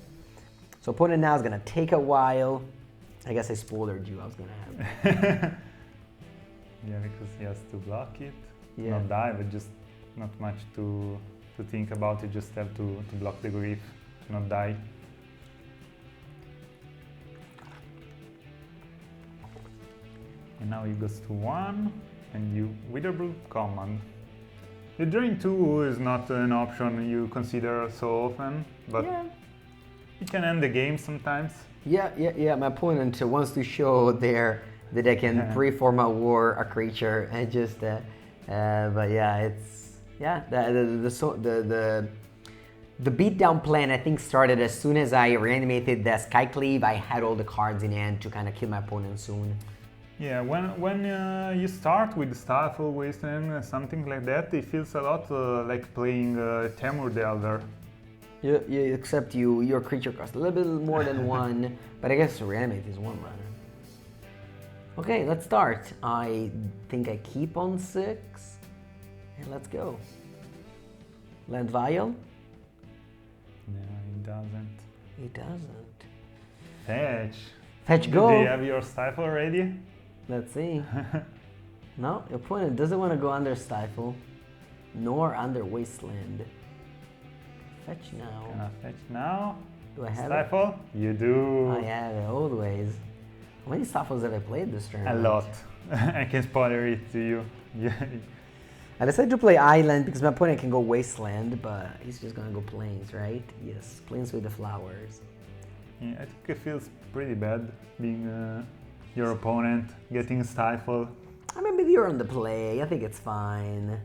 So opponent now is gonna take a while. I guess I spoilered you. I was gonna have. Yeah, because he has to block it, Yeah. not die, but just not much to think about. You just have to block the Grief, not die. And now he goes to 1, and you Witherbloom Command. The Drain 2 is not an option you consider so often, but it can end the game sometimes. Yeah. My opponent wants to show that they can pre-form a war, a creature, and just. But yeah, it's the beatdown plan I think started as soon as I reanimated the Skycleave. I had all the cards in hand to kind of kill my opponent soon. Yeah, when you start with Stifle, Wasteland, something like that, it feels a lot like playing Temur the Elder. Yeah, except your creature costs a little bit more than 1, but I guess Reanimate is 1 mana. Okay, let's start. I think I keep on 6, and let's go. Land Vial? No, it doesn't. It doesn't. Fetch. Fetch, go! Do you have your Stifle ready? Let's see. No, your opponent doesn't want to go under Stifle, nor under Wasteland. Fetch now. Can I fetch now? Do I have Stifle? it? You do. I have it, always. How many Stifles have I played this turn? A lot. I can spoiler it to you. Yeah. I decided to play Island because my opponent can go Wasteland, but he's just gonna go Plains, right? Yes, Plains with the flowers. Yeah, I think it feels pretty bad being your opponent, getting Stifle. I mean, maybe you're on the play. I think it's fine.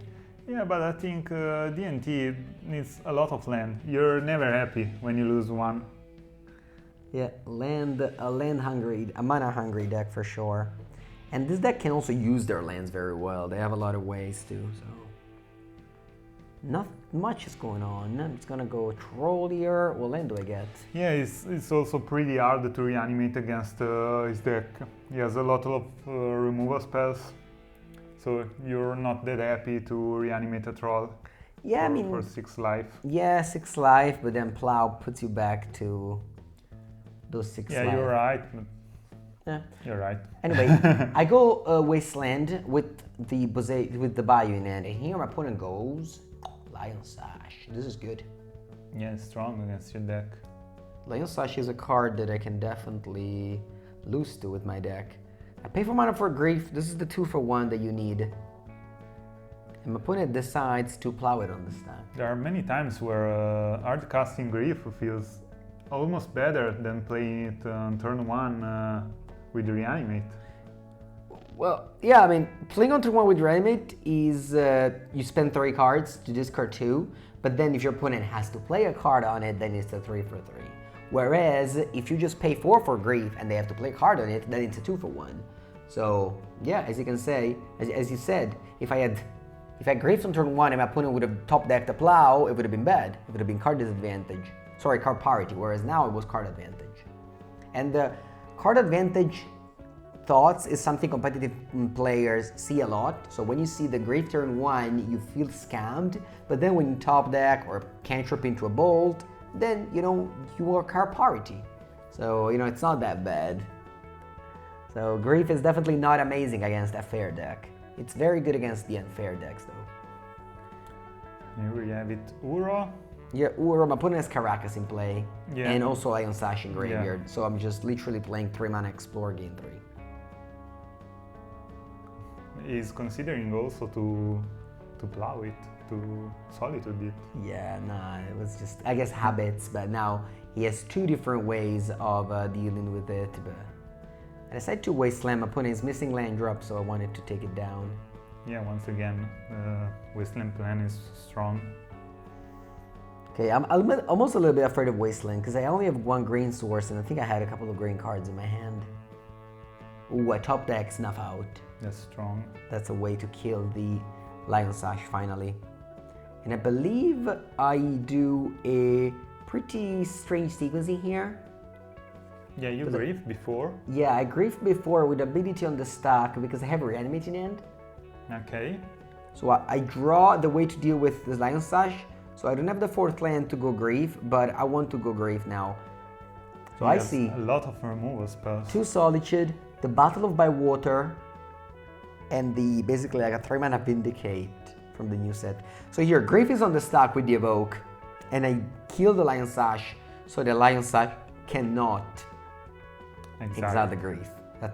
Yeah, but I think D&T needs a lot of land. You're never happy when you lose 1. Yeah, a mana-hungry deck for sure. And this deck can also use their lands very well. They have a lot of ways too, so... Not much is going on. It's gonna go Troll here. What land do I get? Yeah, it's also pretty hard to reanimate against his deck. He has a lot of removal spells, so you're not that happy to reanimate a Troll. Yeah, for 6 life. Yeah, 6 life, but then Plow puts you back to those 6 life. Yeah, you're right. You're right. Anyway, I go Wasteland with the Bayou in hand, and here my opponent goes Lion Sash. This is good. Yeah, it's strong against your deck. Lion Sash is a card that I can definitely lose to with my deck. I pay for mana for Grief. This is the 2-for-1 that you need. And my opponent decides to plow it on the stack. There are many times where hard casting Grief feels almost better than playing it on turn 1 with Reanimate. Well, yeah, I mean, playing on turn 1 with Reanimate is you spend 3 cards to discard 2, but then if your opponent has to play a card on it, then it's a 3-for-3. Whereas if you just pay 4 for Grief and they have to play a card on it, then it's a 2-for-1. So yeah, as you can say, as you said, if I had Grief on turn 1 and my opponent would have top decked a plow, it would have been bad. It would have been card disadvantage. Sorry, card parity, whereas now it was card advantage. And the card advantage thoughts is something competitive players see a lot. So when you see the Grief turn 1, you feel scammed, but then when you top deck or cantrip into a bolt, then, you know, you are card parity. So, you know, it's not that bad. So Grief is definitely not amazing against a fair deck. It's very good against the unfair decks, though. Here we have it, Uro. Yeah, Uro, my opponent has Caracas in play, Yeah. and also Lion Sash in graveyard. Yeah. So I'm just literally playing 3 mana Explore gain 3. He's considering also to plow it, to Solitude it. Yeah, nah, it was just, I guess, habits, but now he has 2 different ways of dealing with it. But I decided to Wasteland. My opponent is missing land drop, so I wanted to take it down. Yeah, once again, Wasteland plan is strong. Okay, I'm almost a little bit afraid of Wasteland because I only have 1 green source and I think I had a couple of green cards in my hand. Ooh, I top deck Snuff Out. That's strong. That's a way to kill the Lion Sash finally. And I believe I do a pretty strange sequencing here. Yeah, you griefed before. Yeah, I griefed before with ability on the stack because I have a Reanimate in hand. Okay. So I draw the way to deal with this Lion Sash. So I don't have the 4th land to go grief, but I want to go grief now. So I see a lot of removal spells. 2 Solitude, the Battle of Bywater, and the basically like a 3 mana Vindicate from the new set. So here, Grief is on the stack with the Evoke, and I kill the Lion Sash, so the Lion Sash cannot exile the Grief.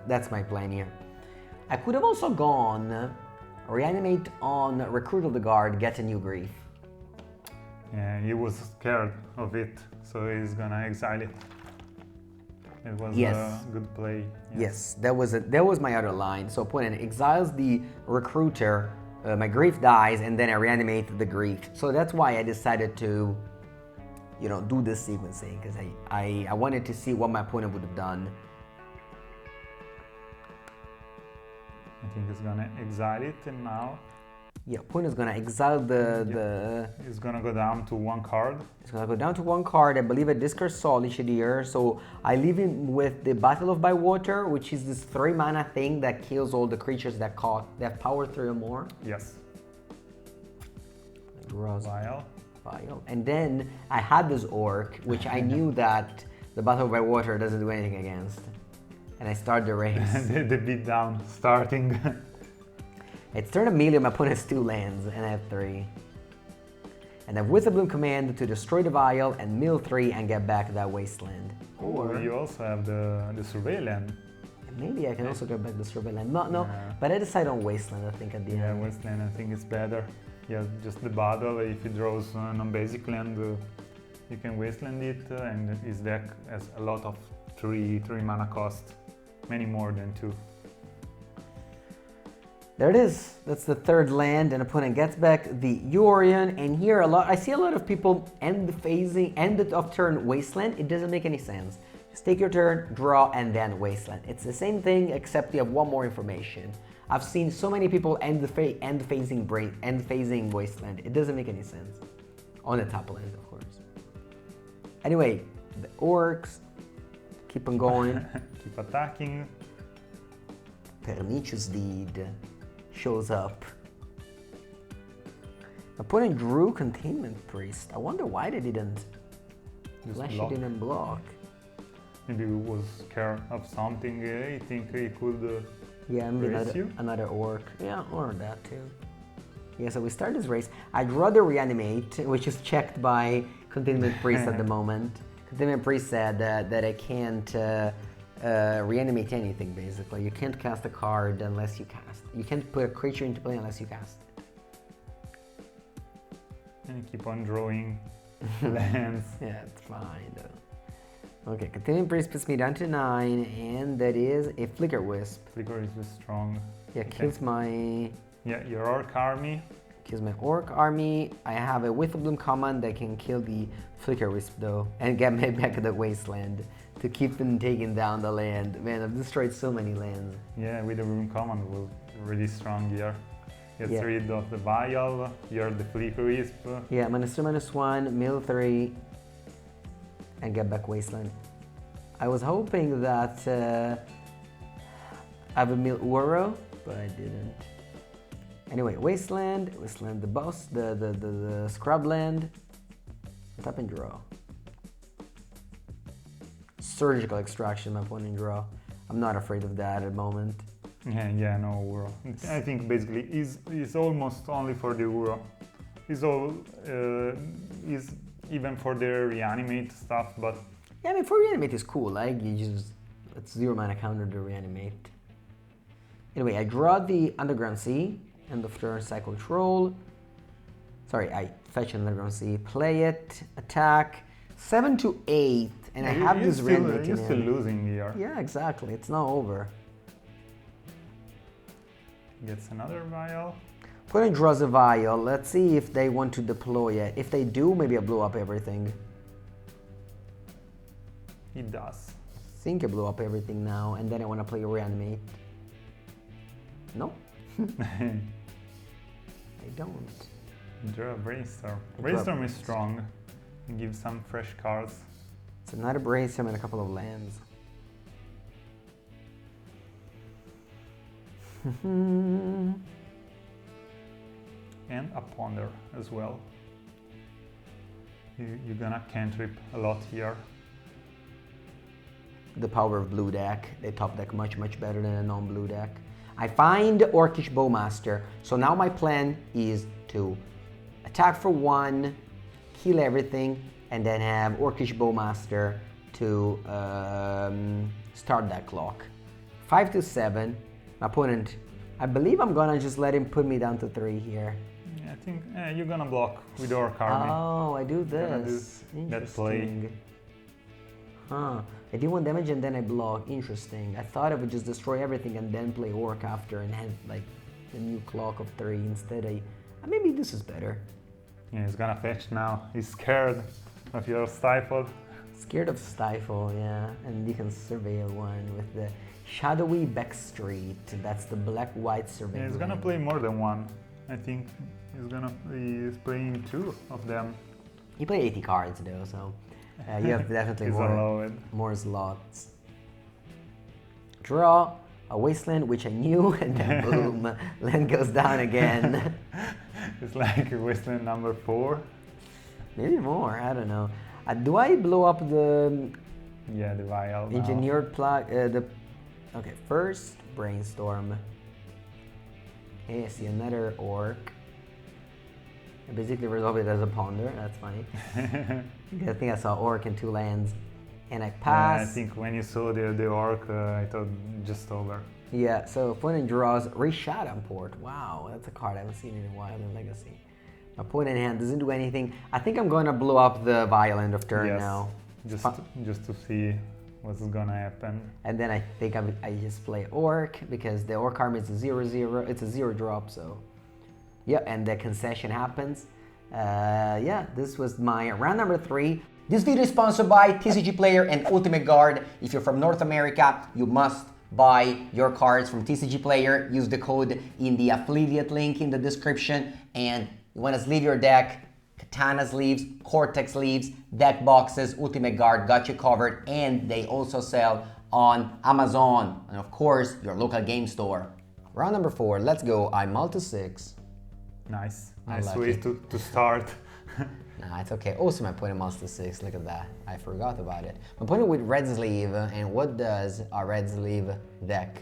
That's my plan here. I could have also gone Reanimate on Recruit of the Guard, get a new Grief. Yeah, he was scared of it, so he's gonna exile it. It was a good play. Yes, that was my other line. So opponent exiles the Recruiter, my Grief dies, and then I reanimate the Grief. So that's why I decided to, you know, do this sequencing, because I wanted to see what my opponent would have done. I think he's gonna exile it, and now... Yeah, opponent's gonna exile the... He's gonna go down to 1 card. It's gonna go down to 1 card. I believe I discard Solitude here, so I leave him with the Battle of Bywater, which is this 3 mana thing that kills all the creatures that have power 3 or more. Yes. Vial. And then I had this Orc, which I knew that the Battle of Bywater doesn't do anything against. And I start the race. The beat down, starting. It's turn Amelia, my opponent has 2 lands, and I have 3. And I have Witherbloom Command to destroy the Vial and mill 3 and get back that Wasteland. Or you also have the Surveillant. Maybe I can also get back the Surveillant. No, but I decide on Wasteland, I think, at the end. Yeah, Wasteland, I think it's better. Yeah, just the battle, if he draws a non-basic land, you can Wasteland it, and his deck has a lot of 3 mana cost, many more than 2. There it is. That's the 3rd land, and opponent gets back the Lórien. And here I see a lot of people end of turn Wasteland. It doesn't make any sense. Just take your turn, draw, and then Wasteland. It's the same thing, except you have 1 more information. I've seen so many people end phasing Wasteland. It doesn't make any sense. On the top land, of course. Anyway, the Orcs keep on going. Keep attacking. Pernicious Deed shows up. Opponent drew Containment Priest. I wonder why they didn't. Why she didn't block. maybe he was scared of something. I think he could yeah, maybe race you. another orc. Yeah, or that too. Yeah, so we start this race. I'd rather Reanimate, which is checked by Containment Priest at the moment. Containment Priest said that I can't reanimate anything, basically. You can't cast a card unless you cast. You can't put a creature into play unless you cast. And keep on drawing lands. Yeah, it's fine though. Okay, Containment Priest puts me down to 9, and that is a Flicker Wisp. Flicker is strong. Yeah, kills my... Yeah, your Orc army. Kills my Orc army. I have a Witherbloom Command that can kill the Flicker Wisp though, and get me back at the Wasteland to keep them taking down the land. Man, I've destroyed so many lands. Yeah, Witherbloom Command was really strong here. Gets Yeah. rid of the Vial, you're the Flicker Wisp. Yeah, -2/-1, mill 3, and get back Wasteland. I was hoping that I would mill Uro, but I didn't. Anyway, Wasteland, the boss, the scrubland, tap and draw. Surgical Extraction, my opponent draw. I'm not afraid of that at the moment. Yeah, no Uro. I think basically is almost only for the Uro. Is all is even for the Reanimate stuff, but Yeah, I mean, for Reanimate is cool. Like, you just, it's 0 mana counter to Reanimate. Anyway, I draw the Underground Sea, end of turn, cycle Troll. Sorry, I fetch an Underground Sea, play it, attack, 7 to 8, and I have this Reanimate in You're still hand. losing here. Yeah, exactly, it's not over. Gets another Vial. Opponent draws a Vial, let's see if they want to deploy it. If they do, maybe I blow up everything. He does. I think I blew up everything now, and then I want to play Reanimate. No? I don't. Draw a Brainstorm. Brainstorm is strong. Give some fresh cards. It's another Brainstorm and a couple of lands. And a Ponder as well. You're gonna cantrip a lot here. The power of blue deck. They top deck much better than a non-blue deck. I find Orcish Bowmaster. So now my plan is to attack for 1, kill everything, and then have Orcish Bowmaster to start that clock. 5 to 7. My opponent, I believe I'm gonna just let him put me down to 3 here. Yeah, I think you're gonna block with Orc army. Oh, I do Gonna this. do that play. Interesting. Huh. I do 1 damage and then I block. Interesting. I thought I would just destroy everything and then play Orc after and have like the new clock of 3. Instead, maybe this is better. Yeah, he's gonna fetch now. He's scared of your Stifle. Scared of Stifle, yeah. And you can surveil 1 with the Shadowy Backstreet. That's the black-white surveil. Yeah, he's gonna play more than 1. I think he's playing 2 of them. You play 80 cards though, so you have definitely He's allowed. more slots. Draw a Wasteland, which I knew, and then boom, land goes down again. It's like Wasteland number 4. Maybe more, I don't know. Do I blow up the Yeah, the Vial now. engineered plug? Okay, first Brainstorm. Okay, I see another Orc. I basically resolve it as a Ponder, that's funny. I think I saw Orc and 2 lands. And I pass. I think when you saw the Orc, I thought just over. Yeah, so opponent draws Reshadowed Port. Wow, that's a card I haven't seen in a while in Legacy. My opponent hand doesn't do anything. I think I'm gonna blow up the Vial end of turn Yes, now. just to see what's gonna happen. And then I think I just play Orc because the Orc army is a 0/0. It's a 0 drop, so yeah. And the concession happens. Yeah, this was my round number 3. This video is sponsored by TCG Player and Ultimate Guard. If you're from North America, you must buy your cards from TCG Player. Use the code in the affiliate link in the description, and you want to sleeve your deck. Katana sleeves, Cortex sleeves, deck boxes, Ultimate Guard got you covered, and they also sell on Amazon and of course your local game store. Round number 4, let's go. I mull to 6. Nice Unlucky. way to start. Nah, it's okay. Also, my opponent lost to 6. Look at that. I forgot about it. My opponent with red sleeve, and what does a red sleeve deck?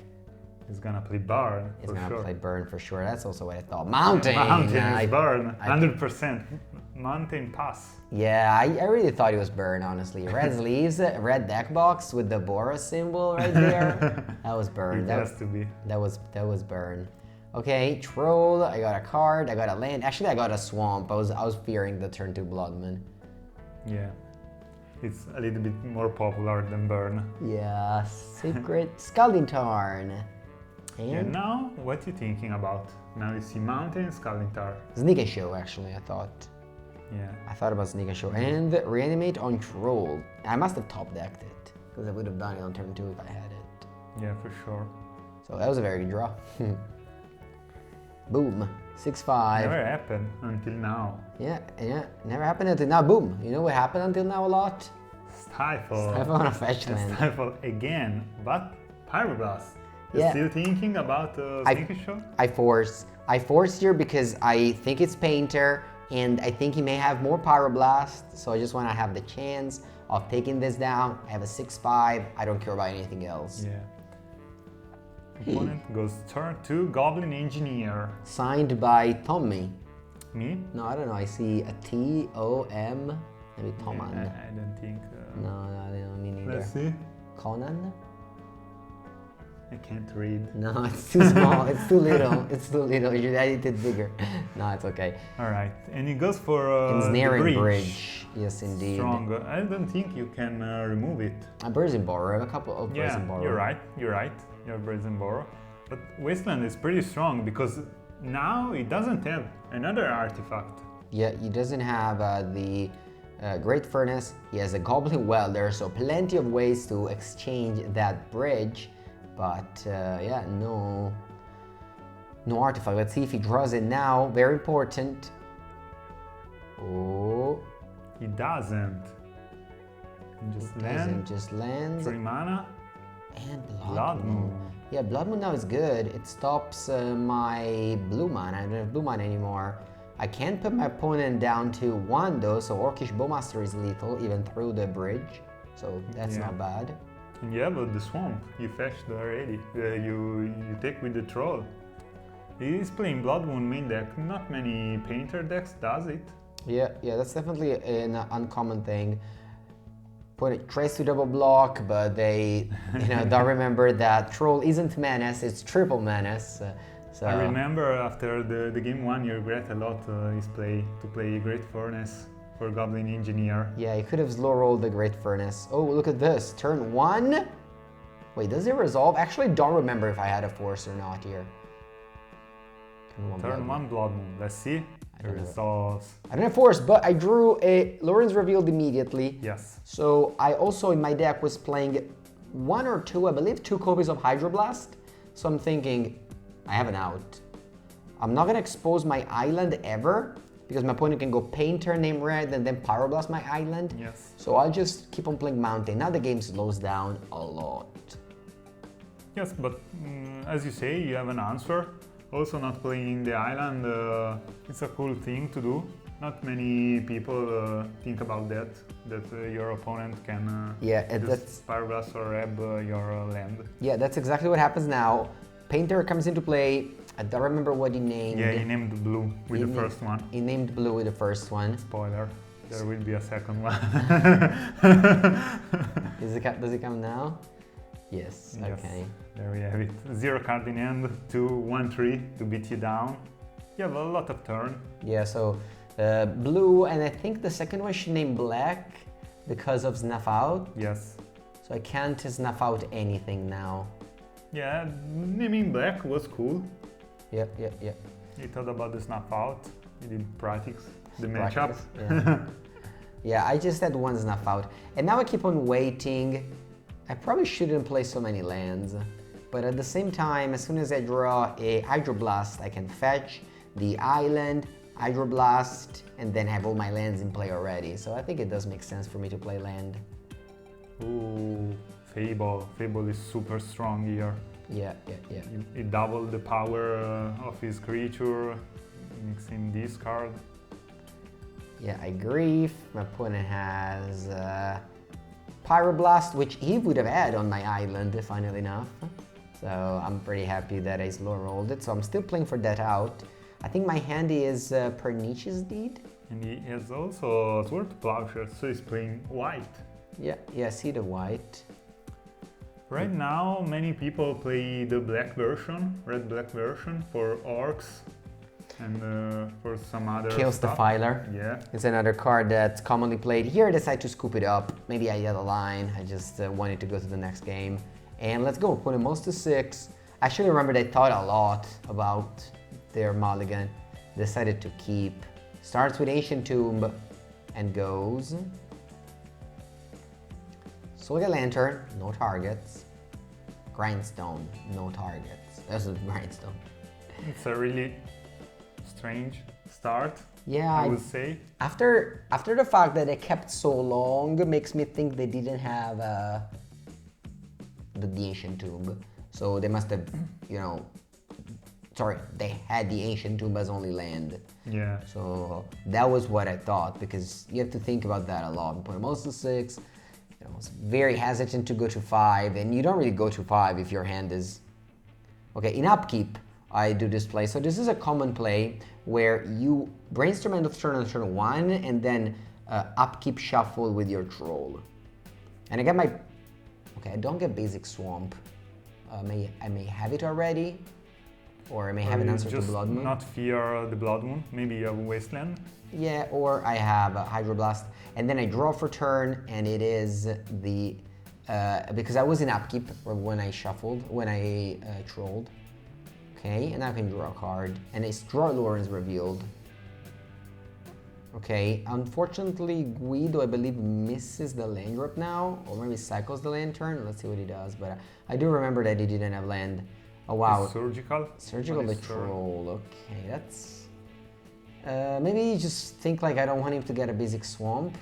He's gonna play Burn. He's for gonna sure. play Burn for sure. That's also what I thought. Mountain! Mountain is Burn. 100%. Mountain pass. Yeah, I really thought it was Burn, honestly. Red sleeves, red deck box with the Boros symbol right there. That was Burn. It has to be. That was Burn. Okay, Troll, I got a card, I got a land. Actually, I got a Swamp. I was fearing the turn 2 Bloodmoon. Yeah. It's a little bit more popular than Burn. Yeah, Secret Scalding Tarn. And now, what you thinking about? Now you see Mountain, Scalding Tarn. Sneak&Show, actually, I thought. Yeah. I thought about Sneak&Show. And Reanimate on Troll. I must have top decked it, because I would have done it on turn 2 if I had it. Yeah, for sure. So that was a very good draw. Boom. 6-5. Never happened until now. Yeah, never happened until now. Boom. You know what happened until now a lot? Stifle. Stifle on a fetch land. Stifle again, but Pyroblast. You're Yeah. still thinking about Sneak&Show? I force here because I think it's Painter, and I think he may have more Pyroblast, so I just want to have the chance of taking this down. I have a 6-5. I don't care about anything else. Yeah. Opponent goes turn 2, Goblin Engineer. Signed by Tommy. Me? No, I don't know. I see a T-O-M. Maybe Toman. Yeah, I don't think. No, I don't mean neither. Let's see. Conan? I can't read. No, it's too small. It's too little. It's too little. You should edit it bigger. No, it's okay. All right, and it goes for Ensnaring the bridge. Yes, indeed. Strong. I don't think you can remove it. A Brazen Borrower. I have a couple of Yeah, Brazen Borrower. you're right. You're right. You're Brazen Borrower. But Wasteland is pretty strong because now it doesn't have another artifact. Yeah, he doesn't have the Great Furnace. He has a Goblin Welder, so plenty of ways to exchange that bridge. But yeah, no artifact. Let's see if he draws it now. Very important. Oh. He doesn't. He just lands. Just lands. 3 mana. And Blood Moon. Yeah, Blood Moon now is good. It stops my blue mana. I don't have blue mana anymore. I can put my opponent down to 1 though, so Orcish Bowmaster is lethal even through the bridge. So that's not bad. And you have the swamp. You fetched already. You take with the troll. He's playing Blood Moon main deck. Not many painter decks does it. Yeah, that's definitely an uncommon thing. Put it Trest to double block, but they don't remember that Troll isn't menace, it's triple menace. So I remember after the game 1 you regret a lot his play to play Great Furnace for Goblin Engineer. Yeah, he could have slow rolled the Great Furnace. Oh, look at this. Turn 1. Wait, does it resolve? Actually, don't remember if I had a force or not here. Turn 1 Blood Moon. Let's see. It resolves. I don't have force, but I drew a Lórien Revealed immediately. Yes. So I also in my deck was playing 1 or 2, I believe 2 copies of Hydroblast. So I'm thinking, I have an out. I'm not gonna expose my island ever, because my opponent can go Painter, name red, and then Pyroblast my island. Yes. So I'll just keep on playing Mountain. Now the game slows down a lot. Yes, but as you say, you have an answer. Also not playing the island, it's a cool thing to do. Not many people think about that your opponent can just Pyroblast or Reb your land. Yeah, that's exactly what happens now. Painter comes into play. I don't remember what he named. Yeah, he named blue with the first one. He named blue with the first one. Spoiler, there will be a second one. Does it come now? Yes, okay. There we have it. 0 card in hand, 2, 1, 3 to beat you down. You have a lot of turn. Yeah, so blue, and I think the second one should name black because of Snuff Out. Yes. So I can't Snuff Out anything now. Yeah, naming black was cool. Yeah. He thought about the Snuff Out. He did practice the matchup. Yeah. Yeah, I just had 1 Snuff Out. And now I keep on waiting. I probably shouldn't play so many lands. But at the same time, as soon as I draw a Hydroblast, I can fetch the island, Hydroblast, and then have all my lands in play already. So I think it does make sense for me to play land. Ooh, Fable. Fable is super strong here. Yeah. He doubled the power of his creature, mixing this card. Yeah, I grief. My opponent has Pyroblast, which he would have had on my island, funnily enough. So I'm pretty happy that I slow rolled it. So I'm still playing for that out. I think my handy is Pernicious Deed. And he has also Sword Plowshare, so he's playing white. Yeah, see the white. Right now, many people play the black version, red-black version for orcs and for some other Kills stuff. the Filer. Yeah. It's another card that's commonly played. Here I decided to scoop it up. Maybe I had a line. I just wanted to go to the next game. And let's go. Put him most to 6. Actually, remember they thought a lot about their mulligan. Decided to keep. Starts with Ancient Tomb and goes Solar Lantern, no targets. Grindstone, no targets. That's a Grindstone. It's a really strange start, Yeah, I would say. After the fact that they kept so long, makes me think they didn't have the Ancient Tomb. So they must have, you know, sorry, they had the Ancient Tomb as only land. Yeah. So that was what I thought, because you have to think about that a lot. Put most to 6. I was very hesitant to go to 5, and you don't really go to 5 if your hand is... Okay, in upkeep, I do this play. So this is a common play where you brainstorm end of turn on turn 1, and then upkeep shuffle with your troll. And I get my... Okay, I don't get basic swamp. I may have it already, or I may have an answer to Blood Moon. Not fear the Blood Moon, maybe you have Wasteland. Yeah, or I have a Hydroblast, and then I draw for turn, and it is the, because I was in upkeep when I shuffled, when I trolled. Okay, and I can draw a card, and it's draw Lórien Revealed. Okay, unfortunately Guido, I believe, misses the land drop now, or maybe cycles the lantern. Let's see what he does, but I do remember that he didn't have land. Oh wow. Surgical. Surgical the troll, okay, that's... maybe just think like I don't want him to get a basic swamp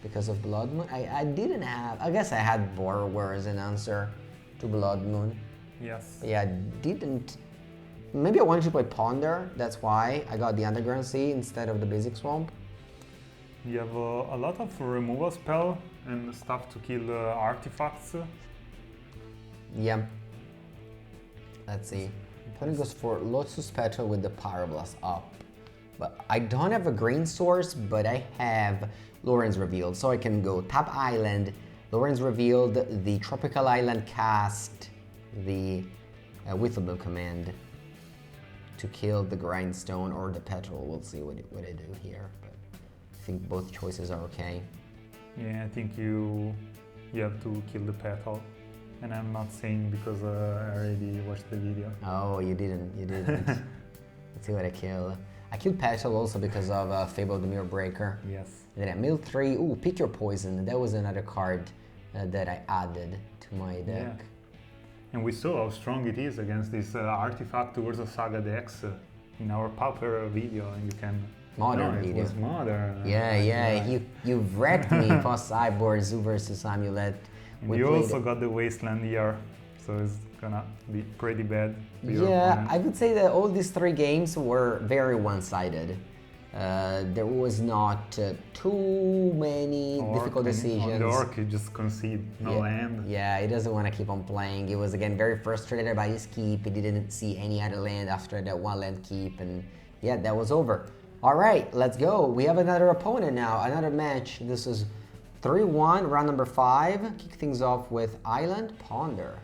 because of Blood Moon. I didn't have, I guess I had Borrower as an answer to Blood Moon. Yes. But yeah, I didn't. Maybe I wanted to play Ponder, that's why I got the Underground Sea instead of the basic swamp. You have a lot of removal spell and stuff to kill artifacts. Yeah. Let's see. Opponent goes for Lotus Petal with the Pyroblast up. But I don't have a green source, but I have Lórien Revealed. So I can go tap island, Lórien Revealed, the Tropical Island cast, the Witherbloom Command to kill the Grindstone or the Petal. We'll see what I do here. But I think both choices are okay. Yeah, I think you have to kill the Petal. And I'm not saying because I already watched the video. Oh, you didn't. Let's see what I kill. I killed Petal also because of Fable the Mirror Breaker. Yes. And then at mill 3, ooh, pick your poison. That was another card that I added to my deck. Yeah. And we saw how strong it is against this artifact towards a Saga decks in our Pauper video, and you can... Modern video. It was modern. Yeah. You've wrecked me for Sideboard Zoo versus Amulet. You also got the Wasteland here, so it's gonna be pretty bad. Yeah, I would say that all these 3 games were very one-sided. There was not too many difficult decisions. On the Orc, you just concede, no land. Yeah, he doesn't want to keep on playing. He was again very frustrated by his keep. He didn't see any other land after that 1 land keep, and yeah, that was over. All right, let's go. We have another opponent now, another match. This is 3-1, round number 5. Kick things off with Island Ponder.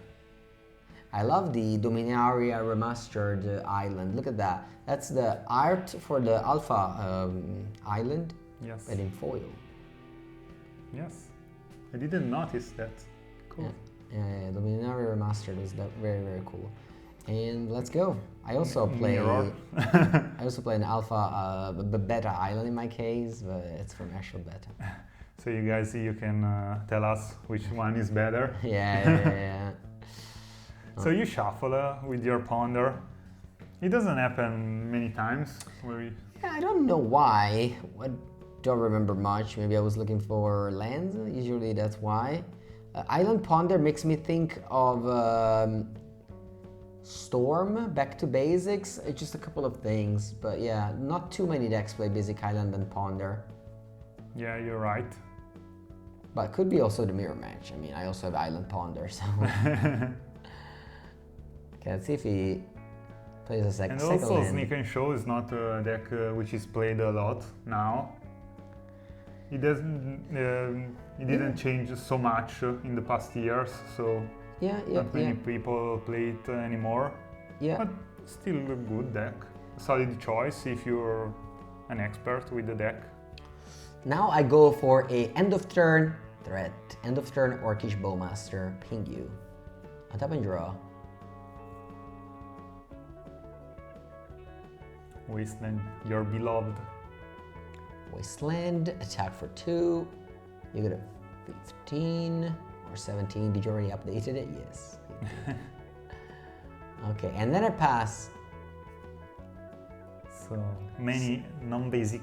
I love the Dominaria Remastered Island. Look at that. That's the art for the Alpha Island, Yes. but in foil. Yes. I didn't notice that. Cool. Yeah, Dominaria Remastered was very, very cool. And let's go. I also play an Alpha Beta Island in my case, but it's from actual Beta. So you guys, you can tell us which one is better. Yeah. So you shuffle with your Ponder. It doesn't happen many times. Yeah, I don't know why. I don't remember much. Maybe I was looking for lands. Usually that's why. Island Ponder makes me think of Storm, back to basics, just a couple of things. But yeah, not too many decks play Basic Island and Ponder. Yeah, you're right. But it could be also the mirror match. I mean, I also have Island Ponder, so... Okay, let's see if he plays a second And also, land. Sneak&Show is not a deck which is played a lot now. It didn't change so much in the past years, so not many people play it anymore. Yeah. But still a good deck. Solid choice if you're an expert with the deck. Now I go for a end of turn threat. End of turn Orcish Bowmaster, Mengu. Untap and draw. Wasteland, your beloved. Wasteland, attack for 2. You get a 15 or 17. Did you already updated it? Yes. Okay, and then I pass. So many non-basic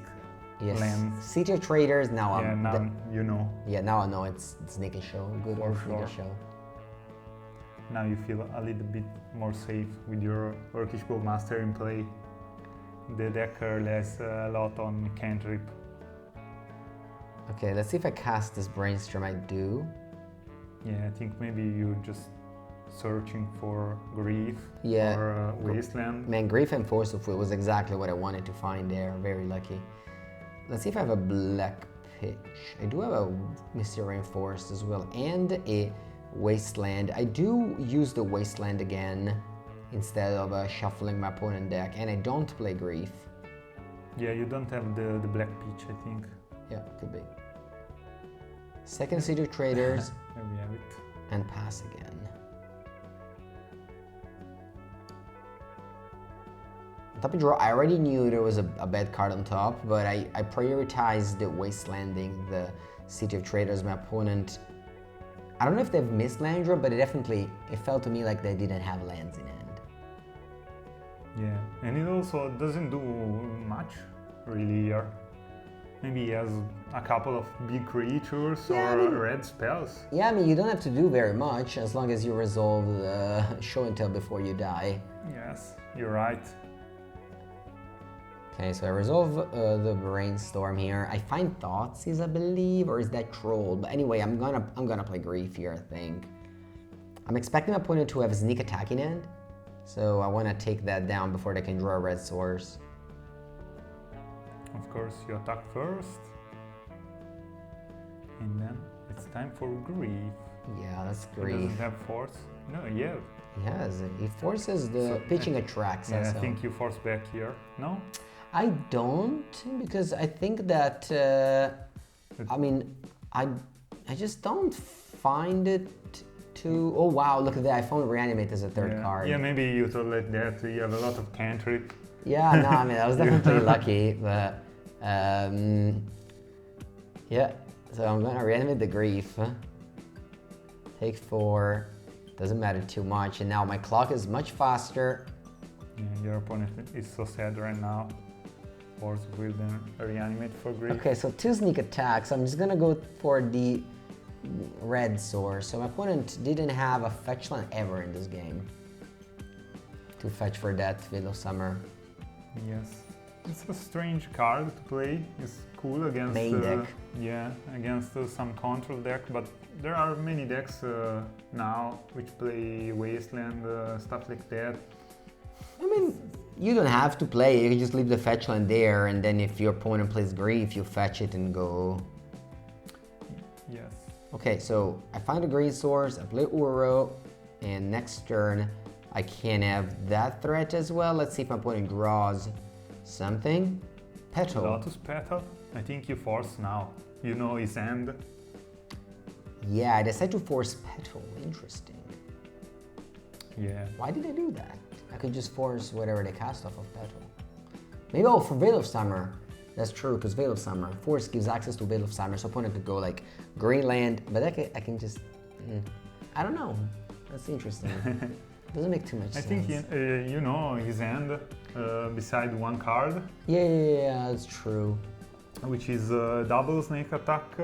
lands. City of Traders, now Yeah, now you know. Yeah, now I know it's Sneak&Show. Good For old sure. Sneak&Show. Now you feel a little bit more safe with your Orcish Bowmaster in play. The deck relies a lot on cantrip. Okay, let's see if I cast this Brainstorm. I do. Yeah, I think maybe you're just searching for Grief or Wasteland. Man, Grief and Force of Will was exactly what I wanted to find there. Very lucky. Let's see if I have a Black Pitch. I do have a Misty Rainforest as well and a Wasteland. I do use the Wasteland again instead of shuffling my opponent deck, and I don't play Grief. Yeah, you don't have the Black Pitch, I think. Yeah, could be. Second City of Traders. There we have it. And pass again. On top of draw, I already knew there was a bad card on top, but I prioritized the Wastelanding, the City of Traders. My opponent, I don't know if they've missed land draw, but it felt to me like they didn't have lands in hand. Yeah, and it also doesn't do much really here. Maybe he has a couple of big creatures or red spells. Yeah, I mean, you don't have to do very much as long as you resolve the show and tell before you die. Yes, you're right. Okay, so I resolve the Brainstorm here. I find Thoughtseize, I believe, or is that Troll? But anyway, I'm gonna play Grief here, I think. I'm expecting my opponent to have Sneak Attack in hand, so I want to take that down before they can draw a red source. Of course, you attack first, and then it's time for Grief. Yeah, that's He Grief. doesn't have force. No, yeah. He has it. He forces the pitching attracts. Yeah, I so. think you force back here. No? I don't, because I think that I mean, I just don't find it too. Oh wow, look at that! I found Reanimate as a third card. Yeah, maybe you thought like that. You have a lot of cantrip. Yeah, no, I mean I was definitely lucky, but yeah. So I'm gonna Reanimate the Grief. Take 4. Doesn't matter too much, and now my clock is much faster. Yeah, your opponent is so sad right now. Force will then Reanimate for Grief. Okay, so 2 sneak attacks. I'm just gonna go for the red source. So my opponent didn't have a fetch land ever in this game to fetch for that Veil of Summer. Yes, it's a strange card to play. It's cool against main deck. Yeah, against some control deck, but there are many decks now which play Wasteland, stuff like that. I mean, you don't have to play. You can just leave the fetch land there, and then if your opponent plays Grief, you fetch it and go. Yes. Okay, so I find a green source, I play Uro, and next turn I can have that threat as well. Let's see if my opponent draws something. Petal. Lotus Petal? I think you force now. You know his end. Yeah, I decided to force Petal. Interesting. Yeah. Why did I do that? I could just force whatever they cast off of Petal. Maybe, for Veil of Summer. That's true, because Veil of Summer. Force gives access to Veil of Summer, so opponent could go like Greenland, but I can just... I don't know. That's interesting. Doesn't make too much sense. I think you know his end beside one card. Yeah, that's true. Which is double snake attack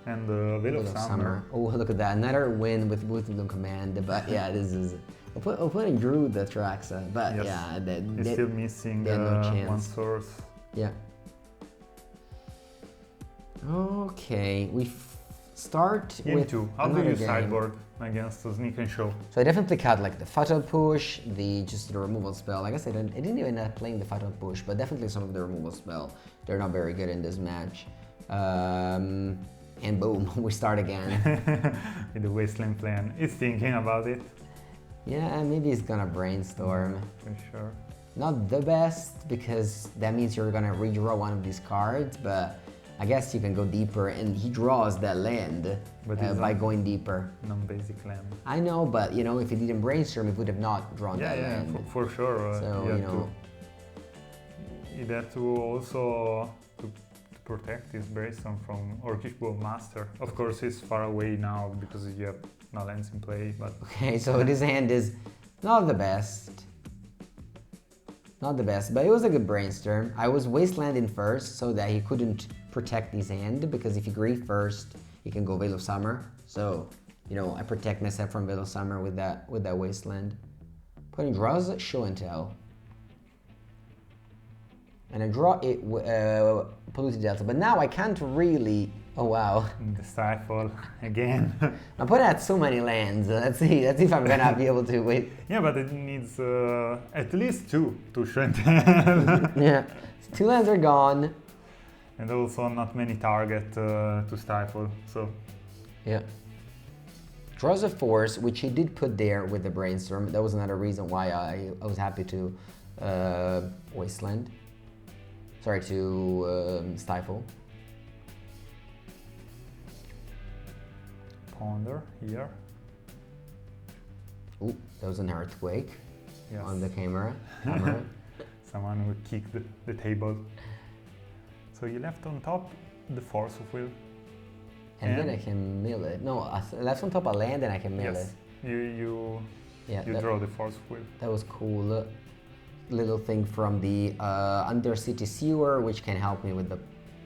and Veil of Summer. Oh, look at that. Another win with Witherbloom Command, but yeah, this is... Opponent drew the Traxa, but Yes. yeah, He's still missing they had no chance. one source. Yeah. Okay, we start Game with 2. How do another you game. sideboard against the Sneak&Show? So I definitely cut like the Fatal Push, just the removal spell. Like I said, I didn't even end up playing the Fatal Push, but definitely some of the removal spell. They're not very good in this match. And boom, we start again. With the Wasteland plan. He's thinking about it. Yeah, maybe he's gonna Brainstorm. For sure. Not the best, because that means you're gonna redraw one of these cards, but I guess you can go deeper, and he draws that land by going deeper. Non-basic land. I know, but you know, if he didn't Brainstorm, he would have not drawn that land. For sure. So, you you know. He had to also to protect his Brainstorm from Orcish Bowmasters. Of course, he's far away now because you have no lands in play, but... Okay, so this hand is not the best. Not the best, but it was a good Brainstorm. I was Wastelanding first so that he couldn't protect his hand, because if you grieve first, he can go Veil of Summer. So, you know, I protect myself from Veil of Summer with that Wasteland. Putting draws Show and Tell. And I draw it Polluted Delta, but now I can't really... Oh wow. The Stifle again. I'm putting out so many lands. Let's see if I'm gonna be able to wait. Yeah, but it needs at least 2 to show and tell. Yeah, 2 lands are gone. And also not many target to Stifle, so... Yeah. Draws a Force, which he did put there with the Brainstorm. That was another reason why I was happy to Wasteland. Sorry, to Stifle. Ponder here. Ooh, that was an earthquake Yes. on the camera. Someone who kicked the table. So you left on top the Force of Will. And then I can mill it. No, I left on top a land and I can mill Yes. it. You that, draw the Force of Will. that was cool. Little thing from the Undercity Sewer, which can help me with the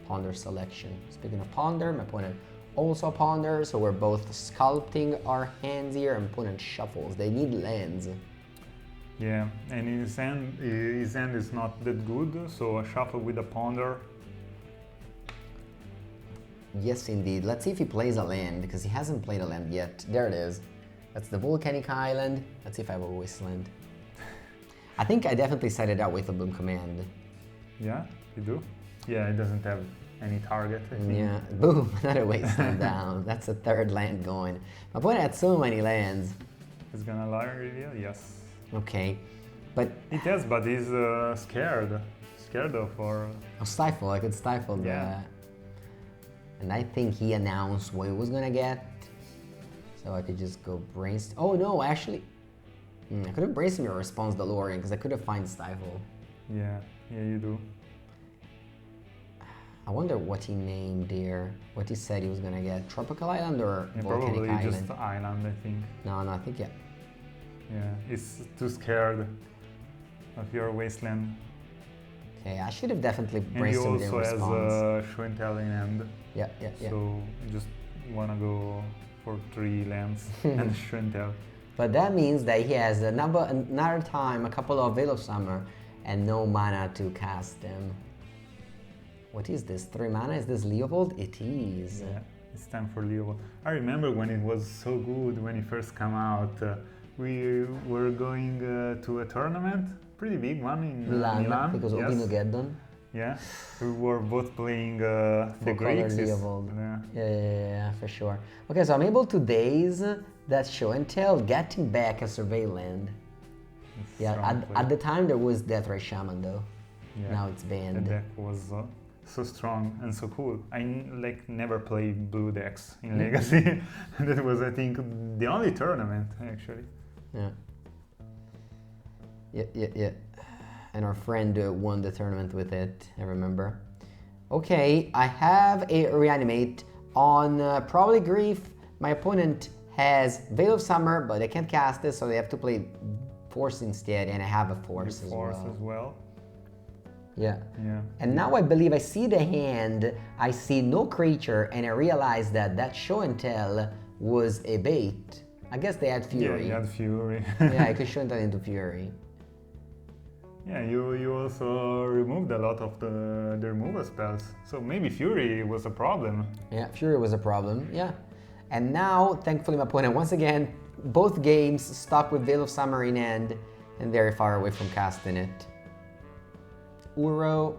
Ponder selection. Speaking of Ponder, my opponent also Ponder, so we're both sculpting our hands here, and opponent shuffles. They need lands. Yeah, and his hand is not that good, so a shuffle with a Ponder. Yes, indeed. Let's see if he plays a land, because he hasn't played a land yet. There it is. That's the Volcanic Island. Let's see if I have a Wasteland. I think I definitely set it out with a Witherbloom Command. Yeah, you do? Yeah, it doesn't have any target, I think. Yeah, boom, another Wasteland down. That's a 3rd land going. My opponent had so many lands. It's gonna Lórien Revealed? Yes. Okay, but... It has, but he's scared. Scared of or... Oh, Stifle, I could Stifle Yeah. that. And I think he announced what he was gonna get. So I could just go Brainstorm. Oh no, actually... I could have Brainstorm your response to Lórien, because I could have find Stifle. Yeah, you do. I wonder what he named here. What he said he was gonna get. Tropical Island or Volcanic Probably Island? just Island, I think. No, I think yeah. Yeah, he's too scared of your Wasteland. Okay, I should have definitely And he Brainstormed in also response. has Show and Tell in hand. Yeah. So you just wanna go for 3 lands and Show and Tell. But that means that he has another time, a couple of Veil of Summer, and no mana to cast them. What is this? 3 mana? Is this Leovold? It is. Yeah, it's time for Leovold. I remember when it was so good when it first came out. We were going to a tournament, pretty big one in Milan. Because Obinogeddon. Yeah, we were both playing the Greeks. Leovold. Yeah. Yeah, for sure. Okay, so I'm able to Daze that Show and Tell, getting back a Survey land. Yeah, at the time there was Deathray Shaman though. Yeah. Now it's banned. The deck was so strong and so cool. I never played blue decks in Legacy. That was, I think, the only tournament actually. Yeah. And our friend won the tournament with it, I remember. Okay, I have a Reanimate on probably Grief. My opponent has Veil of Summer, but they can't cast it, so they have to play Force instead, and I have a Force as well. Yeah. And now I believe I see the hand, I see no creature, and I realize that Show and Tell was a bait. I guess they had Fury. Yeah, you had Fury. Yeah, I could turn that into Fury. Yeah, you also removed a lot of the removal spells, so maybe Fury was a problem. Yeah, Fury was a problem, yeah. And now, thankfully, my opponent, once again, both games stuck with Veil of Summer in hand and very far away from casting it. Uro,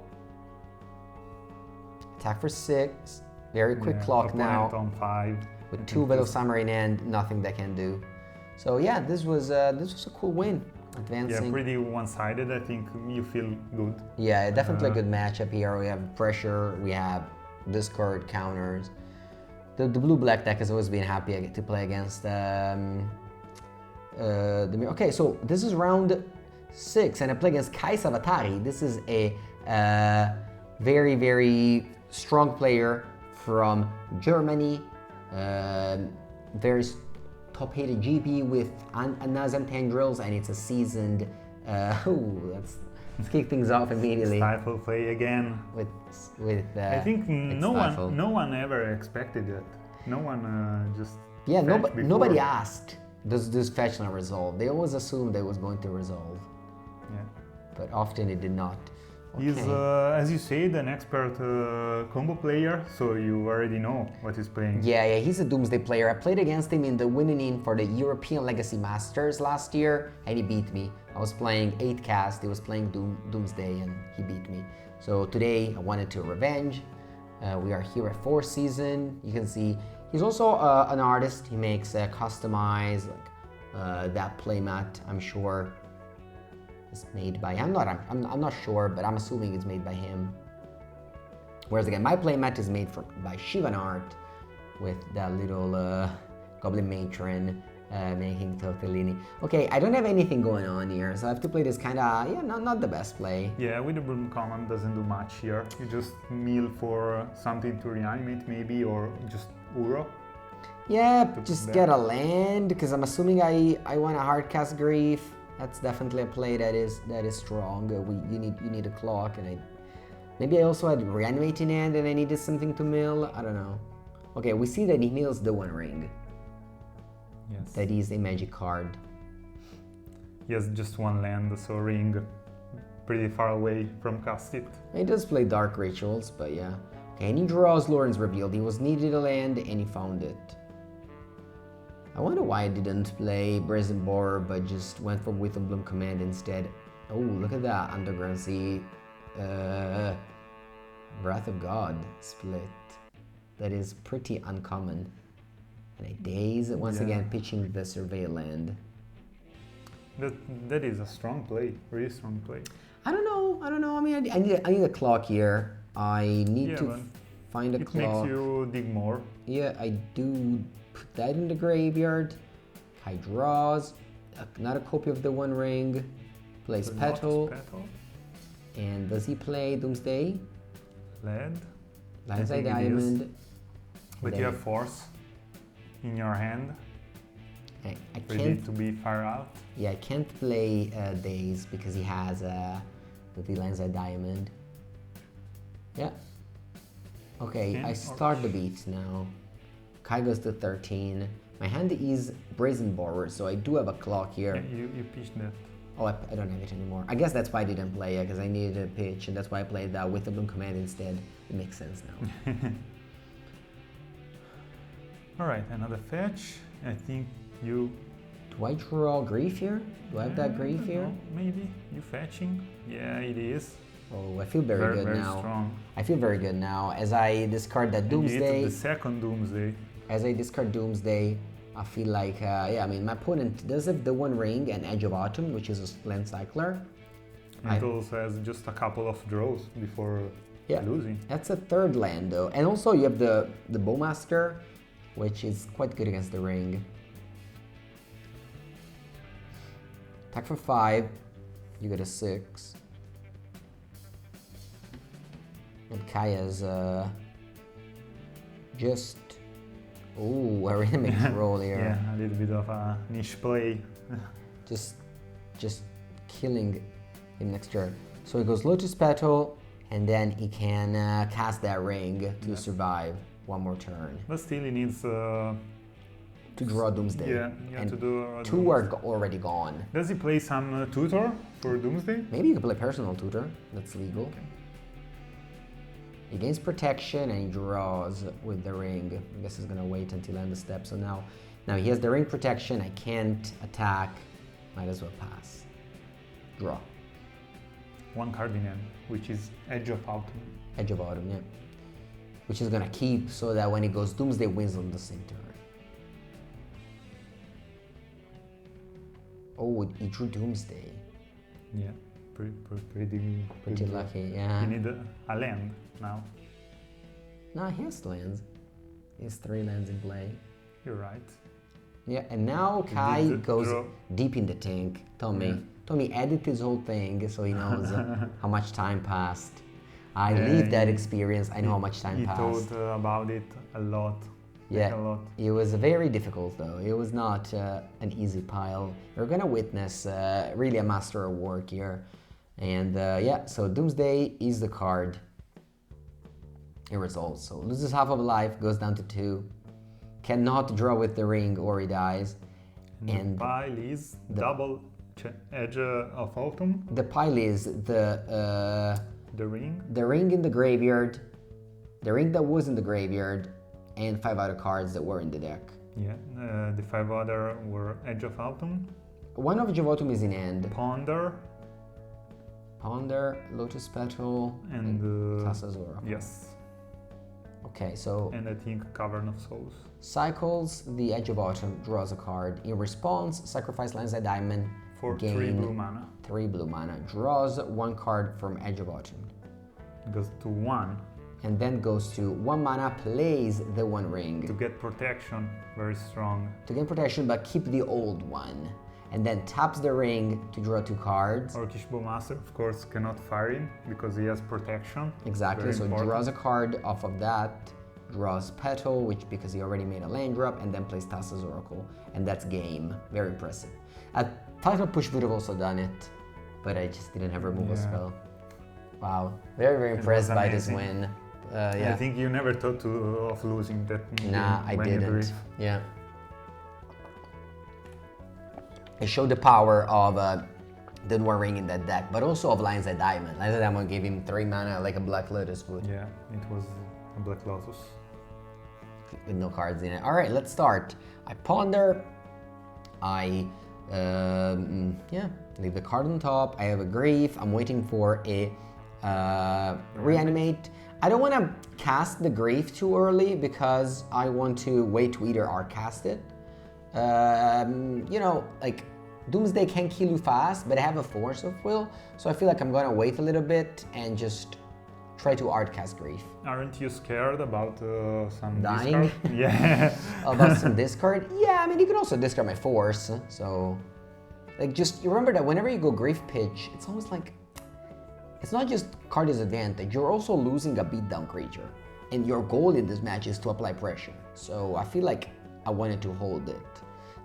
attack for 6, very quick clock now. On 5. With 2 Veil of Summer in hand, nothing they can do. So yeah, this was a cool win. Advancing. Yeah, pretty one-sided. I think you feel good. Yeah, definitely a good matchup here. We have pressure, we have discard counters. The blue-black deck has always been happy to play against the okay, so this is round 6, and I play against Kai Savatari. This is a very, very strong player from Germany. Very top-hated GP with Nazem Tendrils, and it's a seasoned. Let's kick things off immediately. Stifle play again. With I think no one ever expected it. No one just. Yeah, nobody asked. Does this fetch not resolve? They always assumed it was going to resolve. Yeah. But often it did not. Okay. He's, as you said, an expert combo player, so you already know what he's playing. Yeah, he's a Doomsday player. I played against him in the winning in for the European Legacy Masters last year, and he beat me. I was playing 8 cast, he was playing Doomsday, and he beat me. So today I wanted to revenge. We are here at 4Seasons. You can see he's also an artist. He makes customized that playmat, I'm sure. Made by him. I'm not sure, but I'm assuming it's made by him. Whereas again, my playmat is made by Shivan Art with that little Goblin Matron making Tortellini. Okay, I don't have anything going on here, so I have to play this kind of, not the best play. Yeah, Witherbloom Command doesn't do much here. You just mill for something to reanimate maybe, or just Uro. Yeah, just get a land, because I'm assuming I want a hardcast Grief. That's definitely a play that is strong. You need a clock, and maybe I also had Reanimate in hand and I needed something to mill. I don't know. Okay, we see that he mills the One Ring. Yes. That is a magic card. He has just one land, so ring pretty far away from cast it. He does play Dark Rituals, but yeah. Okay, and he draws Lórien Revealed. He was needed a land and he found it. I wonder why I didn't play Brazen Borrower, but just went for Witherbloom Command instead. Oh, look at that Underground Sea Wrath of God split. That is pretty uncommon. And a Daze, once again pitching the Survey land. That is a strong play, really strong play. I don't know. I mean, I need a clock here. I need to find a clock. It makes you dig more. Yeah, I do. Put that in the graveyard. Kai draws another copy of the One Ring. Plays Petal. And does he play Doomsday? Lead. Landside Diamond. But you have Force in your hand. I ready can't to be far out. Yeah, I can't play Daze because he has the Landside Diamond. Yeah. Okay, I start the beats now. Kai goes to 13. My hand is Brazen Borrower, so I do have a clock here. Yeah, you pitched that. Oh, I don't have it anymore. I guess that's why I didn't play it, because I needed a pitch, and that's why I played that Witherbloom Command instead. It makes sense now. Alright, another fetch. I think you... Do I draw Grief here? Do I have that Grief here? Maybe. You fetching? Yeah, it is. Oh, I feel very good now. Strong. I feel very good now. As I discard that Doomsday... You hit the second Doomsday. As I discard Doomsday, I feel like, I mean, my opponent does have the One Ring and Edge of Autumn, which is a land cycler. It also has just a couple of draws before losing. That's a third land, though. And also you have the Bowmaster, which is quite good against the ring. Attack for 5, you get a 6. And Kaya's just... Ooh, a Reanimate roll here. Yeah, a little bit of a niche play. just killing him next turn. So he goes Lotus Petal, and then he can cast that ring to survive one more turn. But still he needs to draw Doomsday. Yeah, you have and to do two are already gone. Does he play some tutor for Doomsday? Maybe you can play personal tutor. That's legal. Okay. He gains protection and he draws with the ring. I guess he's gonna wait until end of step. So now he has the ring protection. I can't attack. Might as well pass. Draw. One card in hand, which is Edge of Autumn. Edge of Autumn, yeah. Which is gonna keep so that when it goes Doomsday wins on the same turn. Oh, he drew Doomsday. Yeah, Pretty lucky, yeah. You need a land now. No, he has lands. He has 3 lands in play. You're right. Yeah, and now Kai goes deep in the tank. Tommy edit his whole thing so he knows how much time passed. I lived that experience. I know how much time passed. He thought about it a lot. Yeah, like a lot. It was very difficult though. It was not an easy pile. You're gonna witness really a master of work here. And yeah, so Doomsday is the card. It resolves. So loses half of life, goes down to 2. Cannot draw with the ring or he dies. And the pile is double Edge of Autumn. The pile is the ring. The ring in the graveyard. The ring that was in the graveyard. And 5 other cards that were in the deck. Yeah, the 5 other were Edge of Autumn. One of Edge of Autumn is in hand. Ponder, Lotus Petal, and Thassa's Oracle. Yes. Okay, so... And I think Cavern of Souls. Cycles the Edge of Autumn, draws a card. In response, sacrifice lands a diamond. For gain 3 blue mana. 3 blue mana. Draws 1 card from Edge of Autumn. Goes to 1. And then goes to 1 mana, plays the 1 ring. To get protection, very strong. To gain protection, but keep the old one. And then taps the ring to draw 2 cards. Orcish Bowmaster, of course, cannot fire him because he has protection. Exactly, very so important. draws a card off of that. Draws Petal, which because he already made a land drop, and then plays Thassa's Oracle. And that's game. Very impressive. Title Push would have also done it, but I just didn't have removal spell. Wow, very, very impressed by this win. Yeah. I think you never thought of losing that game. Nah, I when you didn't. grief. Yeah. It showed the power of the One Ring in that deck, but also of Lion's Eye Diamond. Lion's Eye Diamond gave him 3 mana like a Black Lotus would. Yeah, it was a Black Lotus. With no cards in it. Alright, let's start. I ponder. I leave the card on top. I have a Grief. I'm waiting for a Reanimate. I don't want to cast the Grief too early because I want to wait to either art cast it. You know, like Doomsday can kill you fast, but I have a Force of Will, so I feel like I'm gonna wait a little bit and just try to art cast Grief. Aren't you scared about some dying? discard? Yeah. About some discard? Yeah, I mean you can also discard my Force, so like just remember that whenever you go Grief pitch, it's almost like it's not just card disadvantage, you're also losing a beatdown creature. And your goal in this match is to apply pressure. So I feel like I wanted to hold it.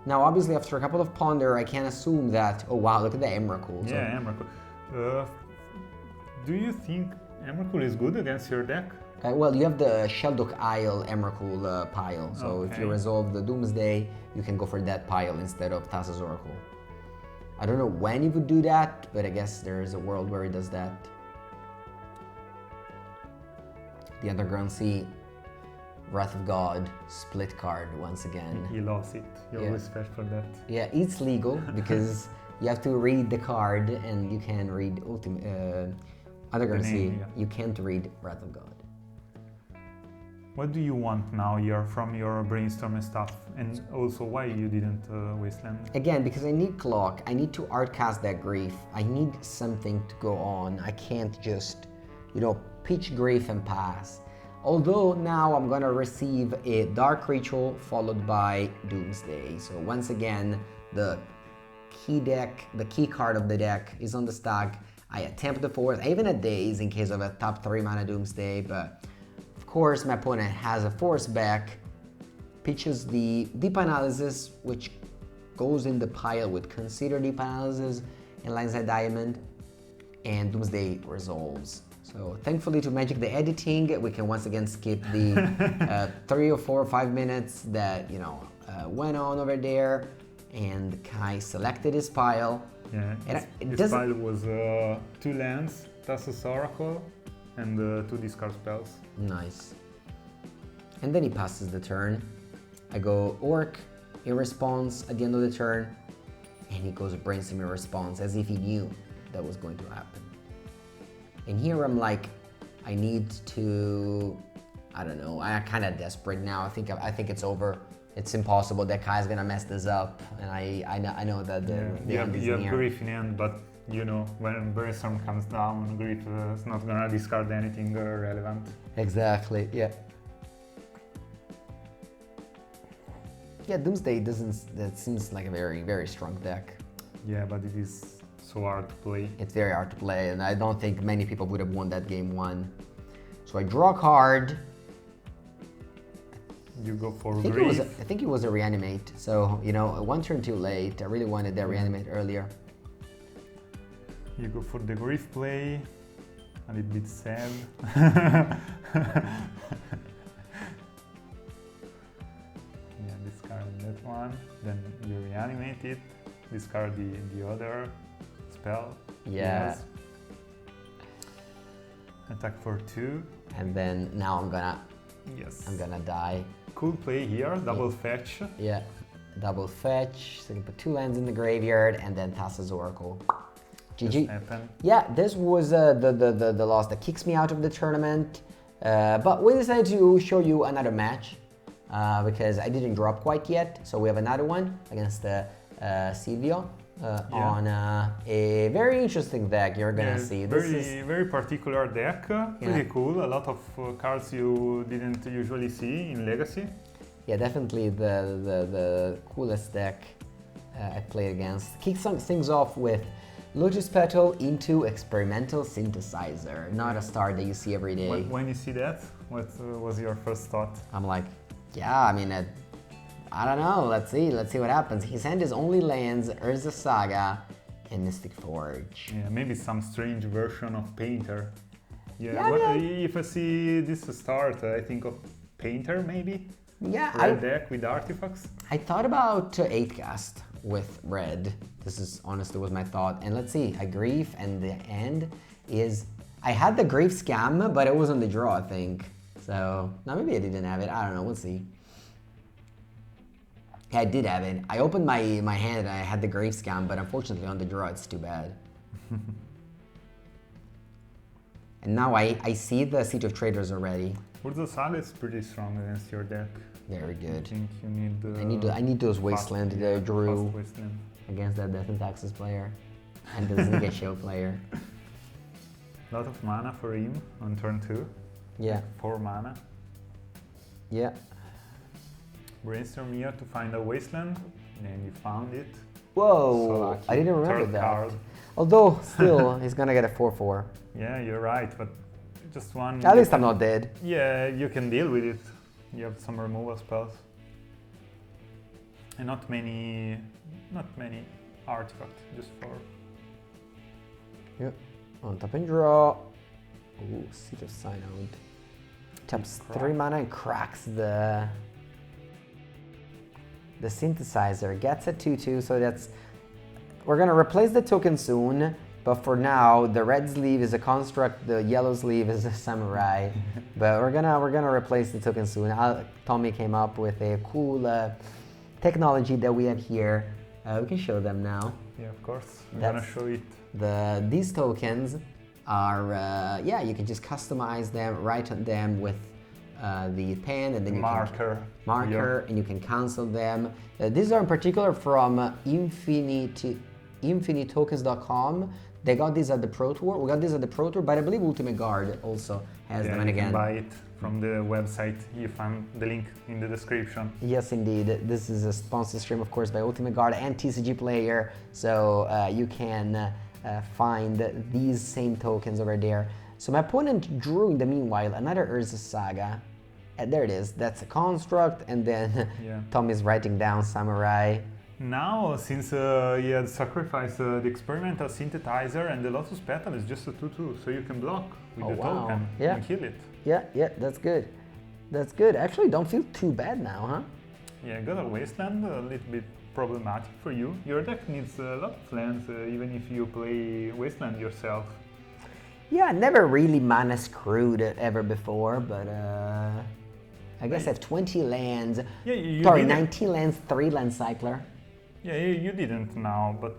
Now obviously after a couple of ponder, I can assume that, oh wow, look at the Emrakul. So. Yeah, Emrakul. Do you think Emrakul is good against your deck? Well, you have the Sheldok Isle Emrakul pile. So if you resolve the Doomsday, you can go for that pile instead of Thassa's Oracle. I don't know when he would do that, but I guess there is a world where he does that. The Underground Sea, Wrath of God, split card once again. He loves it. You always fetch for that. Yeah, it's legal because you have to read the card and you can read Underground Sea. You can't read Wrath of God. What do you want now here from your Brainstorm and stuff? And also why you didn't Wasteland? Again, because I need clock. I need to artcast that Grief. I need something to go on. I can't just, you know, pitch Grief and pass. Although now I'm gonna receive a Dark Ritual followed by Doomsday. So once again, the key card of the deck is on the stack. I attempt the Force. I even had Daze in case of a top 3 mana Doomsday, but of course my opponent has a Force back, pitches the Deep Analysis, which goes in the pile with Consider Deep Analysis and Lion's Eye Diamond, and Doomsday resolves. So thankfully to Magic the Editing, we can once again skip the 3 or 4 or 5 minutes that, you know, went on over there, and Kai selected his pile. Yeah, And his pile was 2 lands, Thassa's Oracle, and 2 discard spells. Nice. And then he passes the turn. I go Orc in response at the end of the turn, and he goes Brainstorm in response, as if he knew that was going to happen. And here I'm like, I need to, I don't know, I'm kind of desperate now. I think it's over. It's impossible that Kai's gonna mess this up, and I know that the end is you have near. Grief in hand, but you know, when Brainstorm comes down, Grief is not gonna discard anything relevant. Exactly, yeah. Yeah, Doomsday that seems like a very, very strong deck. Yeah, but it is so hard to play. It's very hard to play, and I don't think many people would have won that game 1. So I draw a card. You go for I Grief. think it was a Reanimate, so, you know, 1 turn too late. I really wanted that Reanimate earlier. You go for the Grief play, a little bit sad. Yeah, discard that one, then you reanimate it, discard the other spell. Yeah. Yes. Attack for 2. And then now I'm Yes. gonna die. Cool play here, double fetch. Yeah, double fetch, so you can put 2 lands in the graveyard, and then Thassa's Oracle. GG. Just happen. Yeah, this was the loss that kicks me out of the tournament, but we decided to show you another match, because I didn't drop quite yet, so we have another one against Silvio. On a very interesting deck you're gonna see. Very particular deck, pretty cool. A lot of cards you didn't usually see in Legacy. Yeah, definitely the coolest deck I played against. Kick some things off with Lotus Petal into Experimental Synthesizer. Not a star that you see every day. When you see that, what was your first thought? I'm like, yeah, I mean, I don't know, let's see what happens. His hand is only lands, Urza Saga, and Mystic Forge. Yeah, maybe some strange version of Painter. Yeah, if I see this start, I think of Painter maybe? Yeah, Red deck with artifacts? I thought about 8-cast with red. This is honestly was my thought. And let's see, a Grief, and the end is, I had the Grief Scam, but it was on the draw, I think. So, now maybe I didn't have it, I don't know, we'll see. Yeah, I did have it. I opened my hand and I had the Grave Scam, but unfortunately on the draw it's too bad. And now I see the Siege of Traders already. Urza Saga is pretty strong against your deck. Very good. I think you need I need those Wasteland that I drew Wasteland. against that Death and Taxes player and the Sneak&Show player. A lot of mana for him on turn 2. Yeah. 4 mana. Yeah. Brainstorm here to find a Wasteland, and you found it. Whoa! So lucky. I didn't remember Third that. card. Although, still, he's gonna get a 4/4. Yeah, you're right, but just one. At least I'm not dead. Yeah, you can deal with it. You have some removal spells. And not many artifacts, just 4. Yep. On top and draw. Ooh, Seed of Synod. Taps 3 mana and cracks the synthesizer. Gets a 2/2, so that's, we're gonna replace the token soon, but for now the red sleeve is a construct, the yellow sleeve is a samurai. But we're gonna replace the token soon. Tommy came up with a cool technology that we have here. We can show them now. Yeah, of course. I'm gonna show it. These tokens are, yeah, you can just customize them, write on them with the pen, and then you marker, and you can cancel them. These are in particular from infinitokens.com. They got these at the Pro Tour. We got this at the Pro Tour, but I believe Ultimate Guard also has them. And you again, can buy it from the website. You find the link in the description. Yes, indeed. This is a sponsored stream, of course, by Ultimate Guard and TCG Player. So you can find these same tokens over there. So my opponent drew in the meanwhile another Urza Saga. There it is. That's a construct, and then Tom is writing down Samurai. Now, since he had sacrificed the experimental synthesizer, and the Lotus Petal is just a 2/2, so you can block with the token and kill it. Yeah, that's good. That's good. Actually, don't feel too bad now, huh? Yeah, God of Wasteland, a little bit problematic for you. Your deck needs a lot of lands, even if you play Wasteland yourself. Yeah, I never really mana screwed it ever before, but I guess I have 20 lands. Yeah, you Sorry, didn't. 19 lands, 3 land cycler. Yeah, you didn't now, but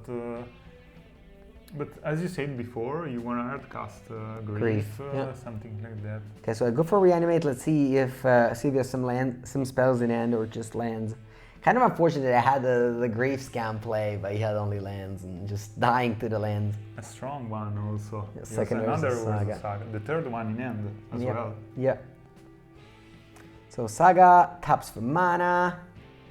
as you said before, you want to hardcast Grief, yeah. something like that. Okay, so I go for Reanimate. Let's see if there's some spells in hand or just lands. Kind of unfortunate that I had the Grief scam play, but he had only lands and just dying to the lands. A strong one also. Yeah, Yes, second another Urza Saga. Saga. The third one in end as well. Yeah. So Saga taps for mana.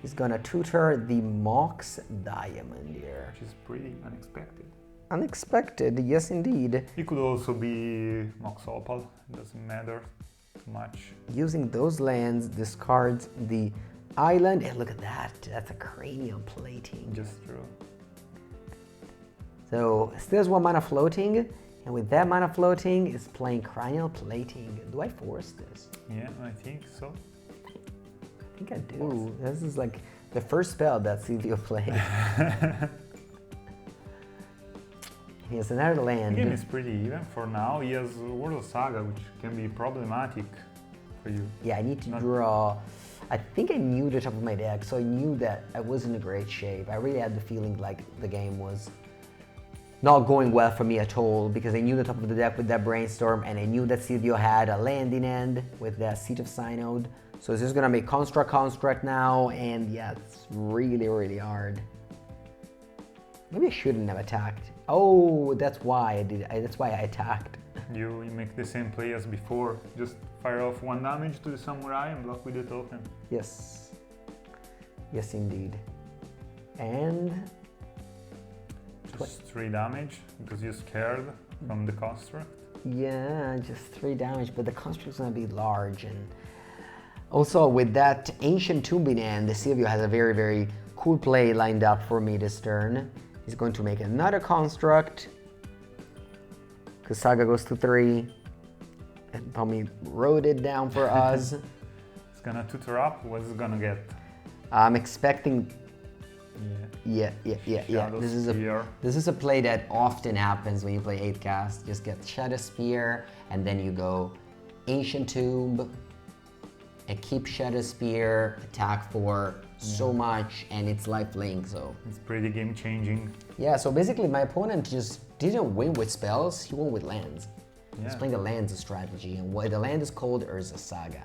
He's gonna tutor the Mox Diamond here. Which is pretty unexpected. Unexpected, yes indeed. It could also be Mox Opal, it doesn't matter too much. Using those lands, discards the island. And look at that, that's a cranial plating. Just true. So still has 1 mana floating, and with that mana floating, is playing cranial plating. Do I force this? Yeah, I think so. I think I do. This is like the first spell that Silvio played. He has another land. The game is pretty even for now. He has World of Saga, which can be problematic for you. Yeah, I need to draw. I think I knew the top of my deck, so I knew that I was in a great shape. I really had the feeling like the game was not going well for me at all, because I knew the top of the deck with that Brainstorm, and I knew that Silvio had a land in end with that Seat of Synod. So it's just gonna make construct now, and yeah, it's really, really hard. Maybe I shouldn't have attacked. Oh, that's why I did. That's why I attacked. You make the same play as before. Just fire off 1 damage to the Samurai and block with the token. Yes. Yes, indeed. And just 3 damage because you're scared from the construct. yeah, just 3 damage, but the construct's gonna be large, and also with that Ancient Tomb in hand, Silvio has a very, very cool play lined up for me this turn. He's going to make another construct, because Saga goes to 3, and Tommy wrote it down for us. It's gonna tutor up. What's it gonna get? I'm expecting. Yeah. Shadow Spear. This is a play that often happens when you play 8 cast. Just get Shadow Spear, and then you go Ancient Tomb, and keep Shadow Spear, attack for so much, and it's lifelink, so. It's pretty game changing. Yeah, so basically my opponent just didn't win with spells, he won with lands. He's playing the lands strategy, and the land is called Urza Saga.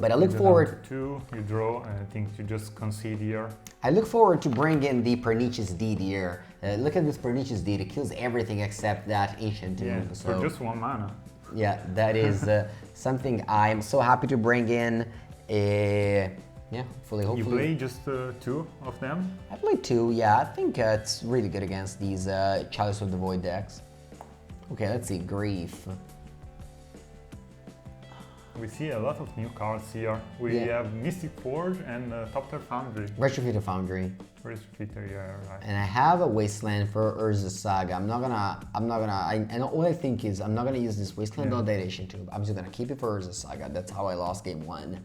But I look forward... 2, you draw, and I think you just concede here. I look forward to bring in the Pernicious Deed here. Look at this Pernicious Deed, it kills everything except that Ancient Tomb. Yeah, so, for just 1 mana. Yeah, that is something I'm so happy to bring in. Yeah, hopefully. You play just 2 of them? I play 2, yeah. I think it's really good against these Chalice of the Void decks. Okay, let's see, Grief. We see a lot of new cards here. We have Mystic Forge and Top Tier Foundry. Retrofitter Foundry. Retrofitter, yeah, right. And I have a Wasteland for Urza Saga. And all I think is I'm not gonna use this Wasteland or Dilation Tube. I'm just gonna keep it for Urza Saga. That's how I lost game 1.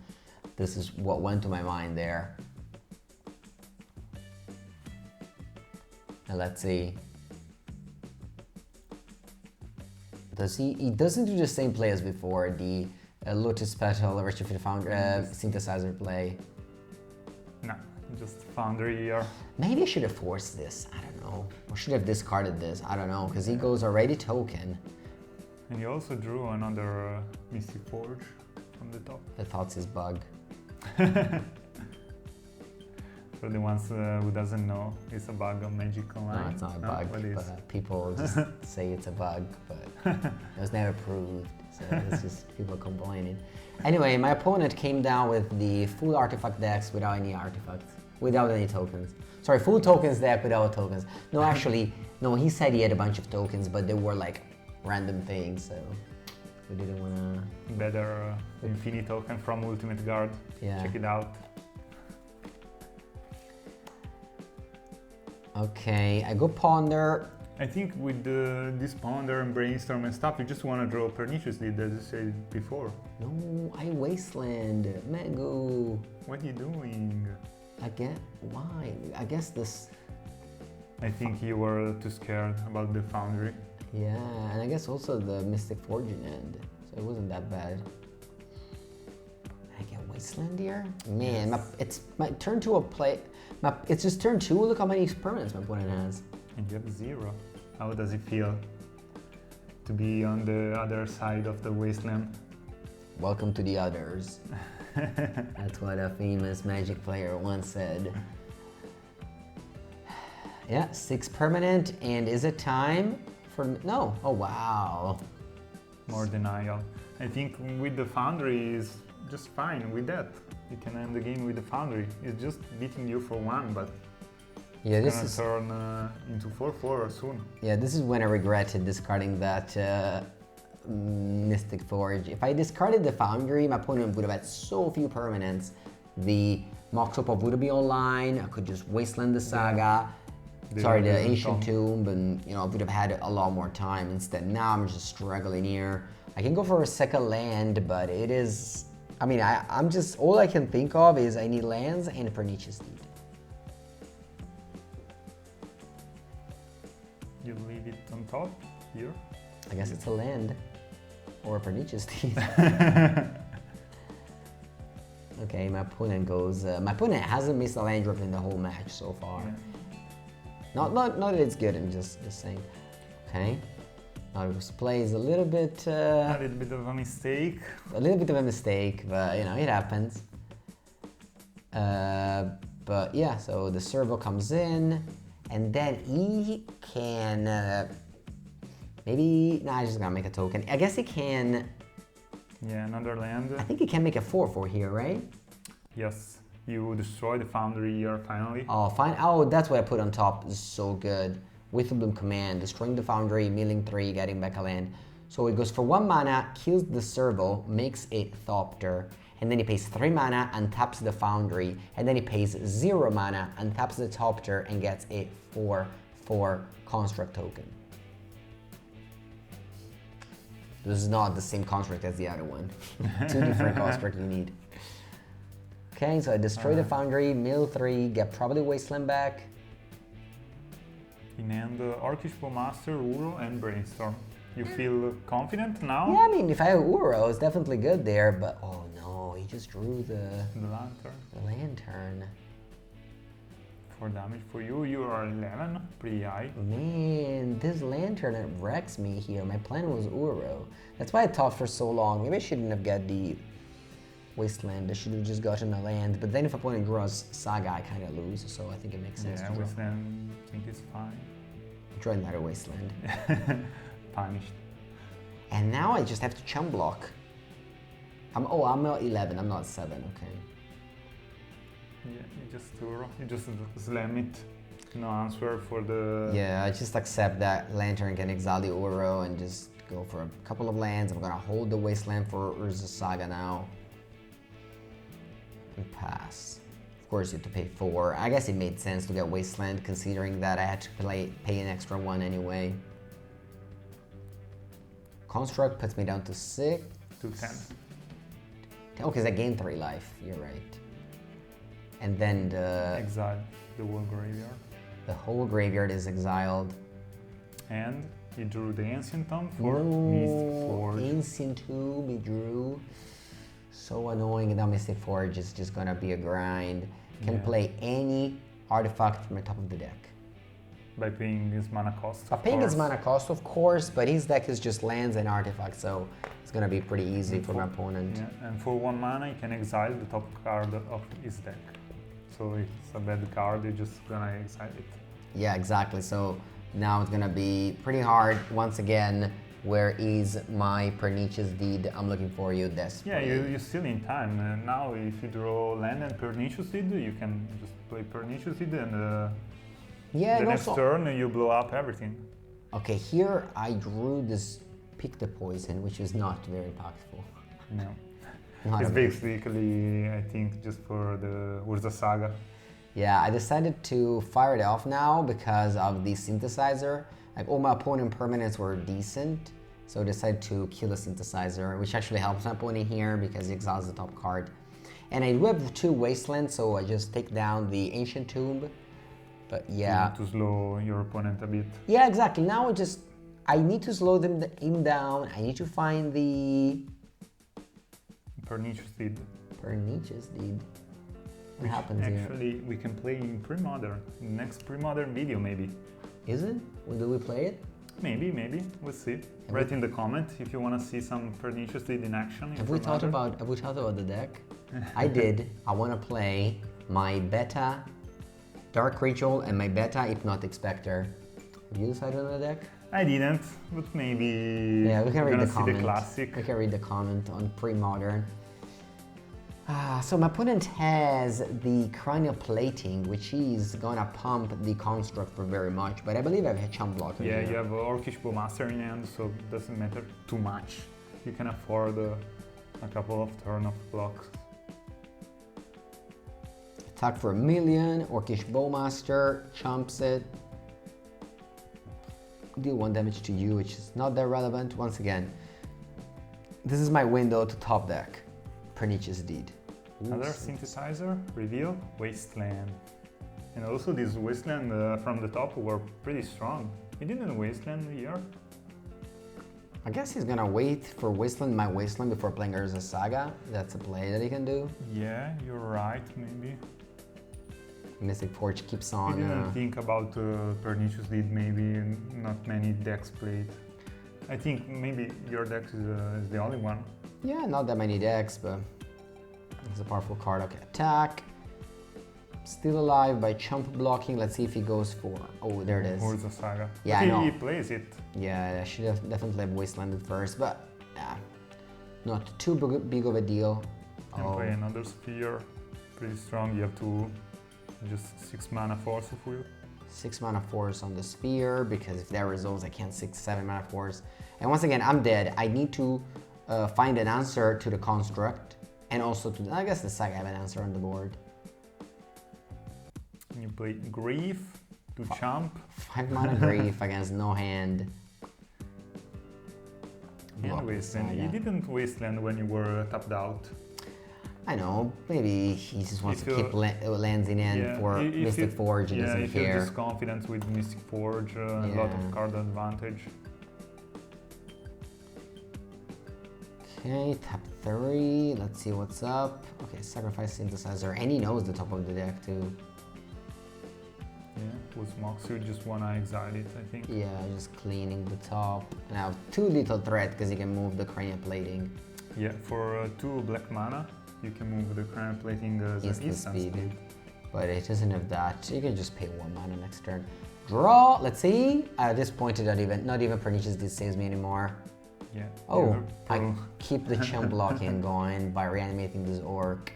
This is what went to my mind there. And let's see. He doesn't do the same play as before, the Lotus Petal, Retrofitter Foundry, Synthesizer play. No, just Foundry here. Maybe I should have forced this, I don't know. Or should have discarded this, I don't know, because he goes already token. And you also drew another Mystic Forge from the top. The thoughts is bug. For the ones who doesn't know, it's a bug of Magic Online. No, it's not a bug, but people just say it's a bug, but it was never proved, so it's just people complaining. Anyway, my opponent came down with the full artifact decks without any artifacts, without any tokens. Sorry, full tokens deck without tokens. No, actually, no, he said he had a bunch of tokens, but they were like random things, so we didn't wanna... Better Infinity token from Ultimate Guard. Yeah. Check it out. Okay, I go Ponder. I think with this Ponder and Brainstorm and stuff, you just want to draw Pernicious Deed, as you said before. No, I Wasteland. Mengu. What are you doing? Why? I guess this... I think you were too scared about the Foundry. Yeah, and I guess also the Mystic Fortune end, so it wasn't that bad. I get Wasteland here? Man, it's my turn to a play. It's just turn 2, look how many permanents my opponent has. And you have 0. How does it feel to be on the other side of the Wasteland? Welcome to the others. That's what a famous Magic player once said. Yeah, 6 permanent, and is it time for... No, oh wow. More denial. I think with the Foundry is just fine with that. You can end the game with the Foundry. It's just beating you for 1, but yeah, it's gonna turn into 4/4 soon. Yeah, this is when I regretted discarding that Mystic Forge. If I discarded the Foundry, my opponent would have had so few permanents. The Mox Opal would be online, I could just Wasteland the Saga. Yeah. The Ancient Tomb, and I would have had a lot more time. Instead, now I'm just struggling here. I can go for a second land, but it is... I mean, I'm just... All I can think of is I need lands and Pernicious Deed. You leave it on top here? I guess it's a land. Or a Pernicious Deed. Okay, my opponent goes... my opponent hasn't missed a land drop in the whole match so far. Yeah. Not that it's good, I'm just saying. Okay. Now this plays a little bit... a little bit of a mistake. A little bit of a mistake, but it happens. But yeah, so the servo comes in, and then he can... maybe... Nah, he's just gonna make a token. I guess he can... Yeah, another land. I think he can make a 4/4 here, right? Yes. You destroy the Foundry here, finally. Oh, fine. Oh, that's what I put on top. This is so good. Witherbloom Command, destroying the Foundry, milling 3, getting back a land. So it goes for 1 mana, kills the servo, makes a Thopter, and then he pays 3 mana and taps the Foundry, and then he pays 0 mana and taps the Thopter and gets a 4/4 construct token. This is not the same construct as the other one. 2 different constructs you need. Okay, so I destroy the Foundry, mill 3, get probably Wasteland back. In end, Orcish Bowmaster, Uro, and Brainstorm. You feel confident now? Yeah, I mean, if I have Uro, it's definitely good there, but oh no, he just drew the Lantern. The lantern. 4 damage for you. You are 11, pretty high. Man, this lantern, it wrecks me here. My plan was Uro. That's why I thought for so long. Maybe I shouldn't have got the Wasteland. I should have just gotten a land. But then if opponent draws Saga, I kind of lose. So I think it makes sense to draw. Wasteland, I think it's fine. Draw another Wasteland. Punished. And now I just have to chum block. I'm not 11. I'm not 7. Okay. Yeah, you just slam it. No answer for the... Yeah, I just accept that Lantern can exile the Uro and just go for a couple of lands. I'm gonna hold the Wasteland for Urza Saga now. And pass. Of course you have to pay 4. I guess it made sense to get Wasteland considering that I had to pay an extra 1 anyway. Construct puts me down to 6. To 10. Okay, because I gained 3 life, you're right. And then the... Exile the whole graveyard. The whole graveyard is exiled. And he drew the Ancient Tomb for Mystic Forge. Ancient Tomb he drew. So annoying, and now Mystic Forge is just gonna be a grind. Can play any artifact from the top of the deck. By paying his mana cost, By paying his mana cost, of course, but his deck is just lands and artifacts, so it's gonna be pretty easy for my opponent. Yeah, and for 1 mana, he can exile the top card of his deck. So if it's a bad card, you're just gonna exile it. Yeah, exactly. So now it's gonna be pretty hard once again. Where is my Pernicious Deed? I'm looking for you desperately. Yeah, you're still in time. Now, if you draw land and Pernicious Deed, you can just play Pernicious Deed and the next turn you blow up everything. Okay, here I drew this Pick the Poison, which is not very impactful. No. It's basically, I think, just for the Urza Saga. Yeah, I decided to fire it off now because of the synthesizer. Like all my opponent permanents were decent, so I decided to kill the synthesizer, which actually helps my opponent here because he exiles the top card. And I do have 2 Wasteland, so I just take down the Ancient Tomb. But yeah. You need to slow your opponent a bit. Yeah, exactly. Now I need to slow him down. I need to find the Pernicious Deed. Pernicious Deed. What happens actually, here? Actually, we can play in pre-modern. Next pre-modern video, maybe. Is it? When do we play it? Maybe. We'll see. Write in the comment if you want to see some Pernicious Deed in action. Have we talked about the deck? I did. I want to play my beta Dark Ritual and my beta Hypnotic Spectre. Have you decided on the deck? I didn't, but maybe. Yeah, we can read the comment. The classic. We can read the comment on pre-modern. So my opponent has the Cranial Plating, which is gonna pump the construct for very much, but I believe I have a chump blocker. Yeah, here. you have Orcish Bowmasters in hand, so it doesn't matter too much. You can afford a couple of turn of blocks. Attack for 1,000,000, Orcish Bowmaster, chumps it. Deal 1 damage to you, which is not that relevant. Once again, this is my window to top deck. Pernicious Deed. Another synthesizer, Reveal, Wasteland. And also this Wasteland from the top were pretty strong. He didn't Wasteland here. I guess he's gonna wait for my Wasteland before playing Urza Saga. That's a play that he can do. Yeah, you're right, maybe. Mystic Forge keeps on. I didn't think about Pernicious Deed, maybe not many decks played. I think maybe your deck is the only one. Yeah, not that many decks, but it's a powerful card. Okay, attack. Still alive by chump blocking. Let's see if he goes for. Oh, there it is. Urza Saga. Yeah, but I know. He plays it. Yeah, I should have definitely have Wastelanded first, but yeah, not too big of a deal. And play another Sphere. Pretty strong. You have to just 6 mana force of you. 6 mana force on the Sphere, because if that resolves, I can't 6-7 mana force. And once again, I'm dead. I need to find an answer to the construct, and also to, I guess the Saga have an answer on the board. You play Grief to chump. 5 mana Grief against no hand. And Wasteland. You didn't Wasteland when you were tapped out. I know, maybe he just wants to keep lands in hand for Mystic Forge, he doesn't if care. you have this confidence with Mystic Forge, a lot of card advantage. Okay, tap 3, let's see what's up. Okay, sacrifice synthesizer, and he knows the top of the deck too. Yeah, with Mox, you just wanna exile it, I think. Yeah, just cleaning the top. Now, 2 little threat because he can move the Cranial Plating. Yeah, for 2 black mana, you can move the Cranial Plating as an instant speed. But it doesn't have that. You can just pay 1 mana next turn. Draw, let's see. At this point, not even Pernicious Deed saves me anymore. Yeah. Oh, I keep the chump blocking going by reanimating this orc.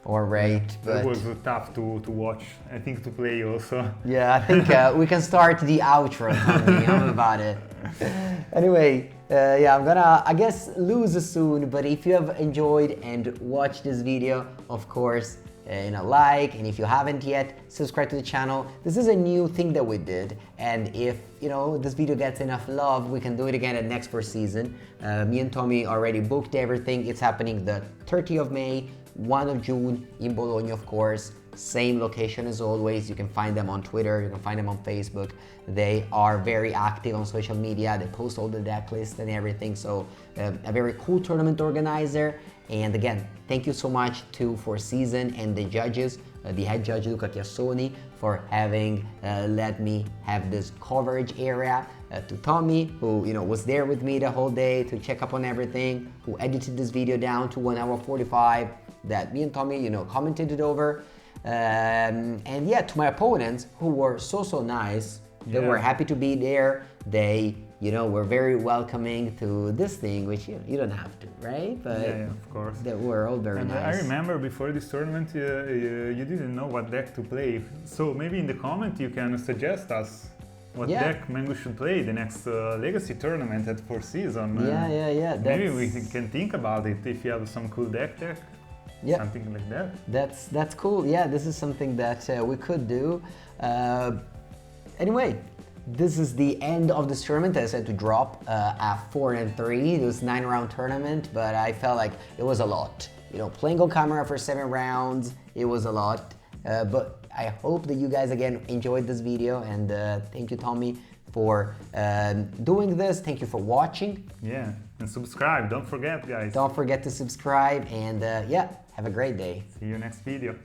Alright, but... It was tough to watch, I think, to play also. Yeah, I think we can start the outro, Tommy. I'm about it. Anyway, yeah, I'm gonna, I guess, lose soon, but if you have enjoyed and watched this video, of course, like, and if you haven't yet, subscribe to the channel. This is a new thing that we did, and if, this video gets enough love, we can do it again at next 4Seasons. Me and Tommy already booked everything. It's happening the 30th of May, 1 of June in Bologna, of course. Same location as always. You can find them on Twitter, you can find them on Facebook. They are very active on social media. They post all the deck lists and everything. So a very cool tournament organizer. And again, thank you so much to 4Seasons and the judges, the head judge Luca Chiassoni, for having let me have this coverage area. To Tommy, who was there with me the whole day to check up on everything, who edited this video down to 1 hour 45, that me and Tommy, commented it over. And yeah, to my opponents, who were so nice. They were happy to be there. They, were very welcoming to this thing, which you don't have to, right? But yeah, of course. They were all very nice. I remember before this tournament, you didn't know what deck to play. So maybe in the comment you can suggest us what deck Mengu should play the next Legacy tournament at 4Seasons. Yeah. Maybe we can think about it if you have some cool deck. Yeah. Something like that. That's cool. Yeah, this is something that we could do. Anyway, this is the end of this tournament. I decided to drop at 4-3. It was 9-round tournament, but I felt like it was a lot. You know, playing on camera for 7 rounds, it was a lot. But I hope that you guys again enjoyed this video, and thank you, Tommy, for doing this. Thank you for watching. Yeah, and subscribe. Don't forget, guys. Don't forget to subscribe, and yeah, have a great day. See you next video.